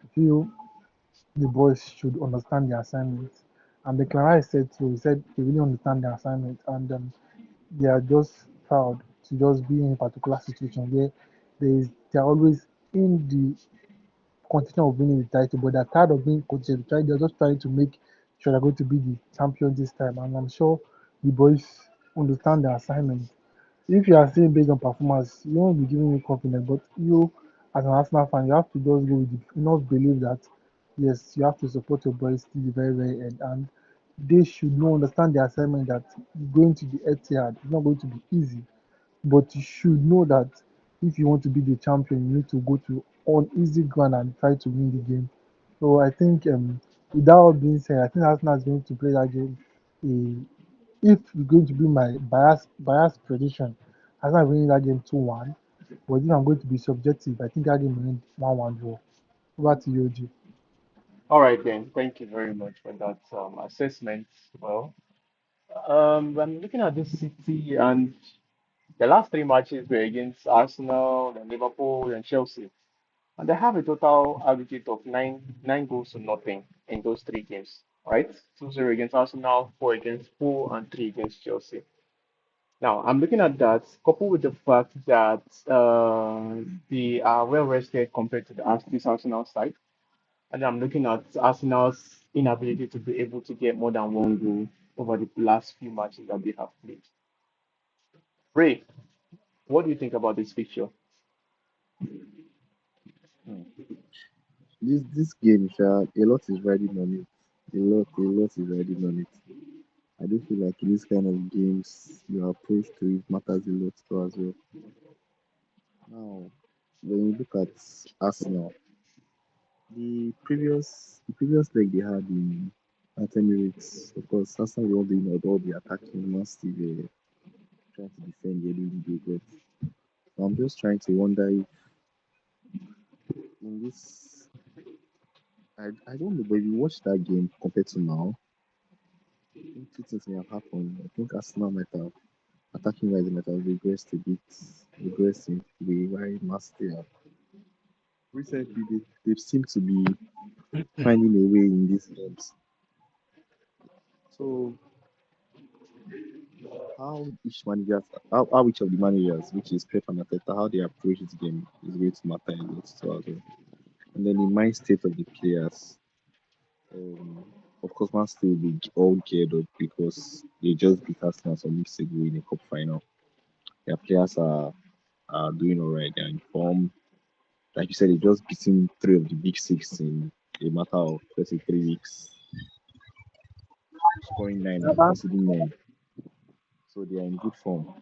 I feel the boys should understand the assignment. And the Clara said so. He said they really understand the assignment, and they are just proud to just be in a particular situation where they are always in the contention of winning the title, but they're tired of being coaches. They're just trying to make sure they're going to be the champion this time. And I'm sure the boys understand the assignment. If you are saying based on performance, you won't be giving me confidence. But you, as an Arsenal fan, you have to just go with the enough belief that yes, you have to support your boys till the very, very end. And they should know understand the assignment that going to the Etihad is not going to be easy. But you should know that if you want to be the champion, you need to go to on easy ground and try to win the game. So I think with that all being said, I think Arsenal is going to play that game if it's going to be my bias prediction, Arsenal winning that game 2-1. But if I'm going to be subjective, I think that game will end 1-1 draw. Over to you, OG. All right then. Thank you very much for that assessment. Well, I'm looking at this City, and the last three matches were against Arsenal, then Liverpool, and Chelsea. And they have a total aggregate of nine goals to nothing in those three games, right? 2-0 against Arsenal, four against Pool, and three against Chelsea. Now, I'm looking at that, coupled with the fact that they are well rested compared to this Arsenal side. And I'm looking at Arsenal's inability to be able to get more than one goal over the last few matches that they have played. Ray, what do you think about this fixture? Hmm. This game, a lot is riding on it. A lot is riding on it. I do feel like in this kind of games, your approach to it matters a lot too as well. Now, when you look at Arsenal, the previous leg they had in at Emirates, of course, Arsenal were all doing all the attacking, Man City were trying to defend the leading the but I'm just trying to wonder if in this, I don't know, but if you watch that game compared to now, I think two things may have happened. I think Arsenal might have attacking wise might have regressed a bit, regressed in the way Man City have. Recently, they seem to be finding a way in these games. So how each manager, how each of the managers, which is Pep and Arteta, how they approach this game is going to matter a lot too as well. And then the mind state of the players. Um, of course, Man City will be all geared up because they just beat Arsenal some weeks ago in a cup final. Their players are doing all right. They're in form. Like you said, they just beating three of the big six in a matter of 33 weeks, scoring nine and conceding nine. So they are in good form.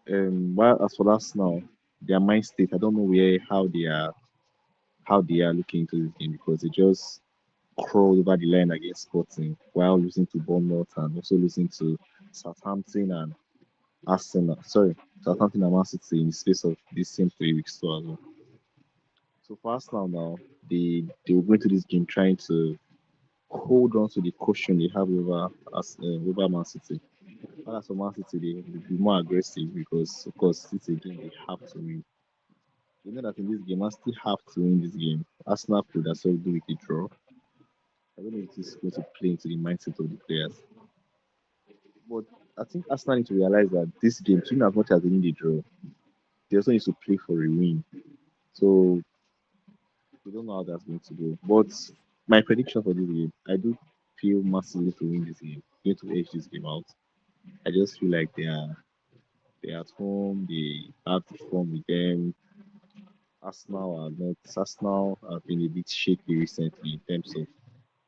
While as for Arsenal, their mind state, I don't know where how they are looking into this game because they just crawled over the line against Sporting while losing to Bournemouth and also losing to Southampton and Arsenal. Sorry, Southampton and Man City in the space of these same 3 weeks too as well. So for Arsenal now, they will go into this game trying to hold on to the cushion they have over us over Man City. While as for Man City, they will be more aggressive because of course it's a game they have to win. They know that in this game, Man City have to win this game. Arsenal could as well do with a draw. I don't know if this is going to play into the mindset of the players. But I think Arsenal need to realize that this game, even as much as they need a draw, they also need to play for a win. So we don't know how that's going to go. But my prediction for this game, I do feel massively to win this game, going to edge this game out. I just feel like they're at home, they have the form with them, Arsenal have been a bit shaky recently in terms of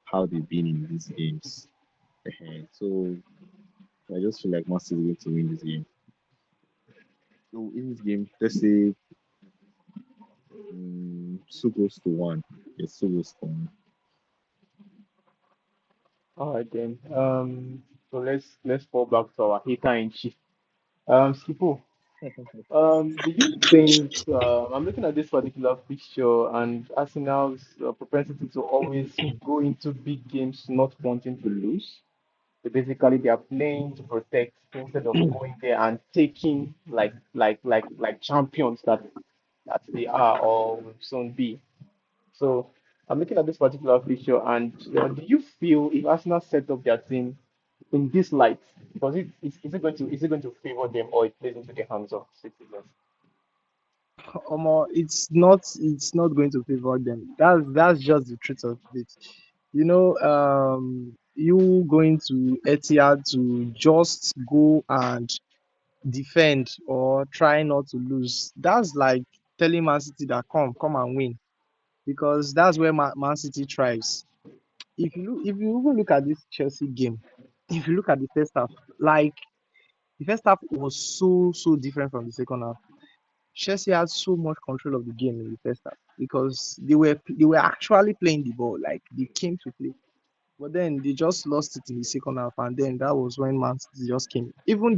how they've been in these games. So I just feel like Man City is going to win this game. So in this game, let's say 2 goals to 1. Yes, 2 goals to 1. All right then. So let's fall back to our hater in chief. Skipo. Do you think I'm looking at this particular fixture and Arsenal's propensity to always go into big games not wanting to lose? So basically, they are playing to protect instead of going there and taking like champions that they are or will soon be. So I'm looking at this particular fixture, and do you feel if Arsenal set up their team in this light, does is it going to favor them or it plays into the hands of citizens? It's not going to favor them. That's just the truth of it. You going to Etihad to just go and defend or try not to lose. That's like telling Man City that come and win, because that's where Man City thrives. If you even look at this Chelsea game, if you look at the first half, like the first half was so different from the second half. Chelsea had so much control of the game in the first half because they were actually playing the ball, like they came to play. But then they just lost it in the second half, and then that was when Man City just came. Even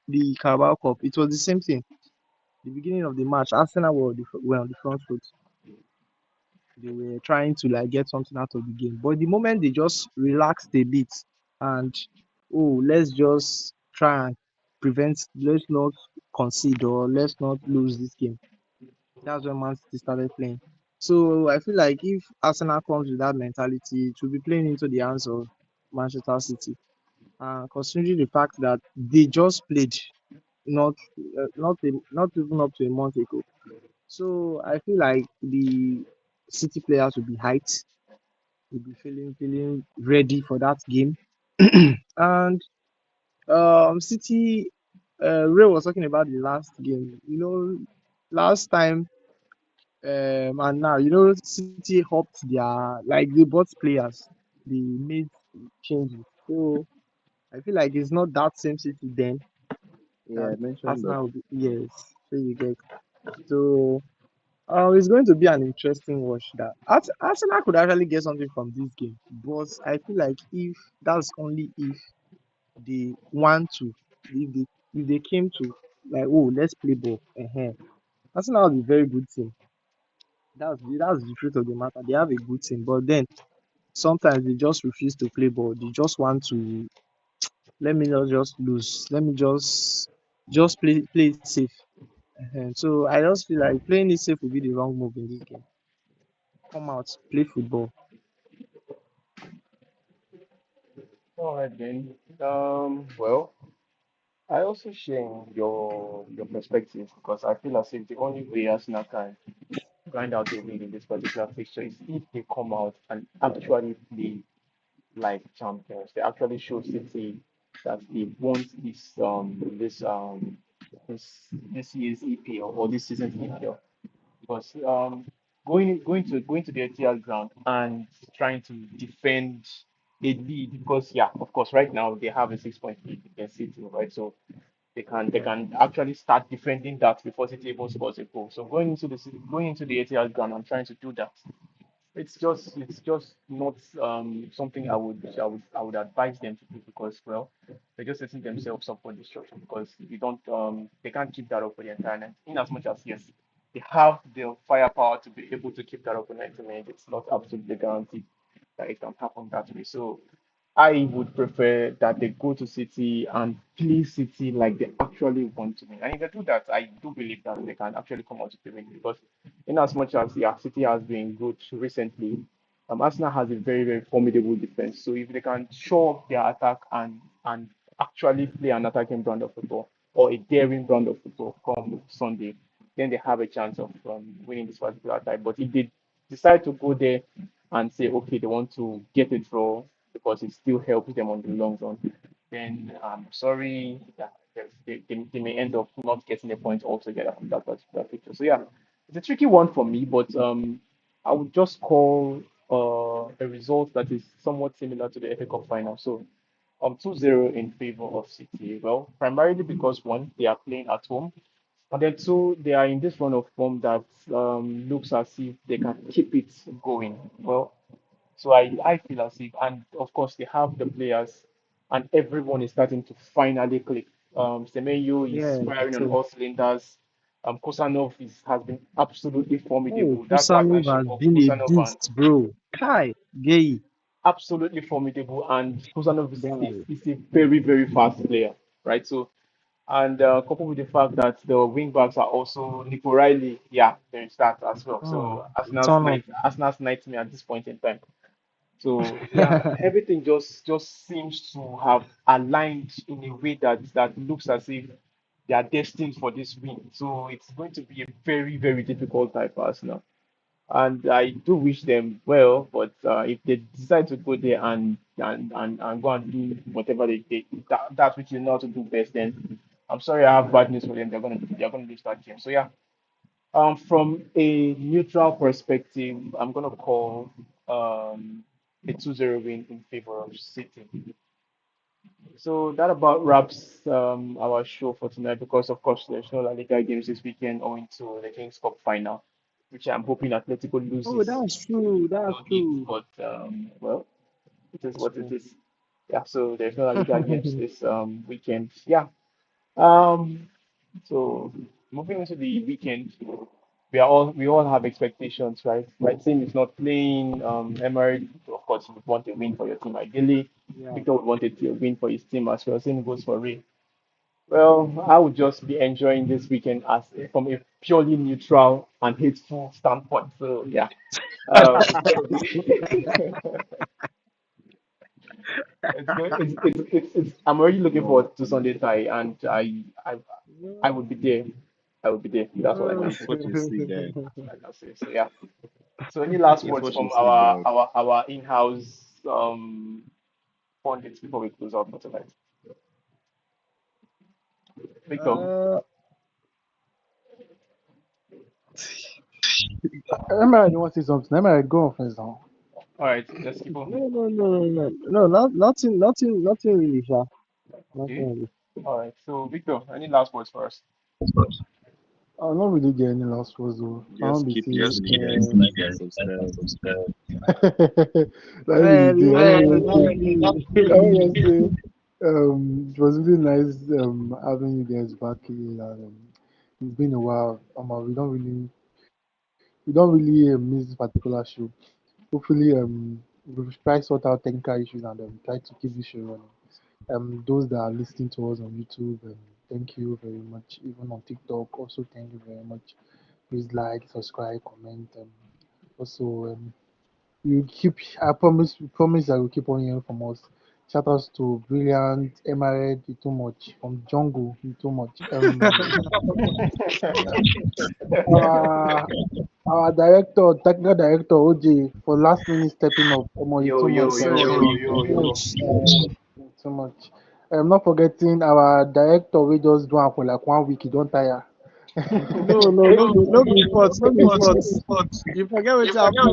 the Carabao Cup, it was the same thing. The beginning of the match, Arsenal were on the front foot. They were trying to like get something out of the game. But the moment they just relaxed a bit and let's just try and let's not concede or let's not lose this game. That's when Man City started playing. So I feel like if Arsenal comes with that mentality, it will be playing into the hands of Manchester City. Considering the fact that they just played not not even up to a month ago. So I feel like the City players will be hyped, will be feeling ready for that game. And City, Ray was talking about the last game. Last time and now City helped like they bought players, they made changes. So I feel like it's not that same City then Yeah, that I mentioned that. Arsenal will be. Yes, so you get. So it's going to be an interesting watch. That Arsenal could actually get something from this game, but I feel like if that's only if they want to, if they came to like, let's play ball. Arsenal is a very good team. That's the truth of the matter. They have a good team, but then sometimes they just refuse to play ball. They just want to let me not just lose. Let me just play it safe. So I just feel like playing it safe will be the wrong move in this game. Come out, play football. All right then. Well, I also share your perspective because I feel as if the only way Arsenal can grind out a win in this particular fixture is if they come out and actually play like champions. They actually show City that they want this year's EPL or this season's EPL. Because going to the ATL ground and trying to defend a lead because yeah, of course, right now they have a 6 point lead against City, right? So they can actually start defending that before City even scores a goal. So going into the ATL ground and trying to do that, it's just not something I would advise them to do because well they're just setting themselves up for destruction because they can't keep that up for the entire night. In as much as yes they have the firepower to be able to keep that up for 90 minutes, it's not absolutely guaranteed that it can happen that way. So I would prefer that they go to City and play City like they actually want to win. And if they do that, I do believe that they can actually come out to the win because, in as much as yeah, City has been good recently, Arsenal has a very very formidable defense. So if they can show up their attack and actually play an attacking brand of football or a daring brand of football come Sunday, then they have a chance of winning this particular tie. But if they decide to go there and say, okay, they want to get a draw because it still helps them on the long run, then I'm sorry, yeah, they may end up not getting a point altogether from that particular picture. So yeah, It's a tricky one for me, but I would just call a result that is somewhat similar to the FA Cup final. So 2-0 in favor of City. Well, primarily because one, they are playing at home, and then two, they are in this run of form that looks as if they can keep it going. Well, so I feel as if, and of course they have the players, and everyone is starting to finally click. Semenyo is Yeah, firing on true. all cylinders. Kusanov has been absolutely Oh, formidable. That Kusanov partnership has of been a Kusanov and beast, bro. Kai, gay, absolutely formidable, and Kusanov guy. is a very, very fast player, right? So, and coupled with the fact that the wing backs are also Nico Riley, yeah, there is that as well. Oh, So turn up. Arsenal's nightmare at this point in time. So yeah, everything just seems to have aligned in a way that looks as if they are destined for this win. So it's going to be a very, very difficult time for Arsenal. And I do wish them well, but if they decide to go there and go and do whatever that which you know how to do best, then I'm sorry I have bad news for them. They're gonna lose that game. So yeah, from a neutral perspective, I'm gonna call a 2-0 win in favor of City. So that about wraps our show for tonight because of course there's no La Liga games this weekend owing to the Kings Cup final, which I'm hoping Atletico Oh, loses that's true. That's 0-8, true. but well, it is That's what it true. is. Yeah, so there's no La Liga games this weekend. Yeah. Um so moving into the weekend, we all have expectations, right? My team is not playing. Emery, of course, would want a win for your team ideally. Yeah. Victor would want a win for his team as well. Same goes for Ray. Well, I would just be enjoying this weekend as from a purely neutral and hateful standpoint. So yeah, it's gonna be it's I'm already looking forward to Sunday tie, and I would be there. I would be there. That's all I can say. Unfortunately, then. That's all I can say. So yeah. So any last words from Unfortunately, but our in-house pundits before we close out for tonight? Victor. Uh, Emma, you want to say something? Emma, go on first now. All right, let's keep on. no, nothing really, sha. Okay. Nothing really. All right. So Victor, any last words for us? I'll not really get any last words though. I won't just be keep saying. listening, guys. Like and subscribe. That really Well, do. well, not really. I want to say, it was really nice having you guys back here. And, it's been a while. We don't really miss this particular show. Hopefully, we'll try sort out technical issues and try to keep this show running. Those that are listening to us on YouTube, thank you very much. Even on TikTok, also thank you very much. Please like, subscribe, comment. Also, you keep. I promise I will keep on hearing from us. Shout outs to Brilliant, Emirate, you too much. From Jungle, you too much. Our, our director, technical director, OJ, for last minute stepping up. You Yo, too yo, much. yo, yo, yo, yo. You too much. Not forgetting our director, we just do am for like 1 week, he don't tire. No be fault, no be fault. You forget what happened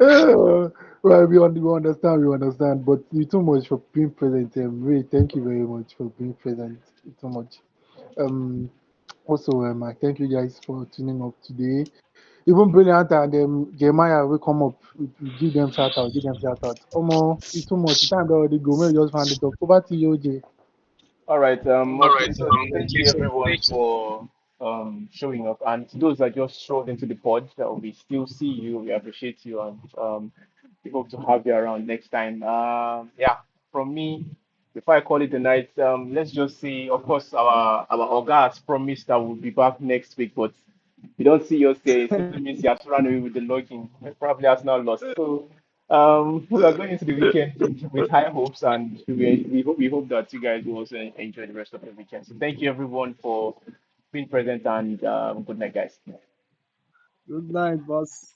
now. Well, we understand, but you too much for being present. Ray, thank you very much for being present. You too much. Um, Also, I thank you guys for tuning up today. Even Brilliant and Jeremiah will come up. We give them shout out. Give them shout out. Omo, it's too much. The time they already go. Maybe just round it up. Over to you, OJ. All right. Okay. So thank you everyone for showing up, and to those that just strolled into the pod, that we still see you. We appreciate you, and we hope to have you around next time. Yeah. From me, before I call it a night, let's just say, of course, our Oga has promised that we'll be back next week, but you don't see us here. It simply means he has run away with the login. Probably has now lost. So we are going into the weekend with high hopes, and we hope that you guys will also enjoy the rest of the weekend. So thank you everyone for being present, and good night, guys. Good night, boss.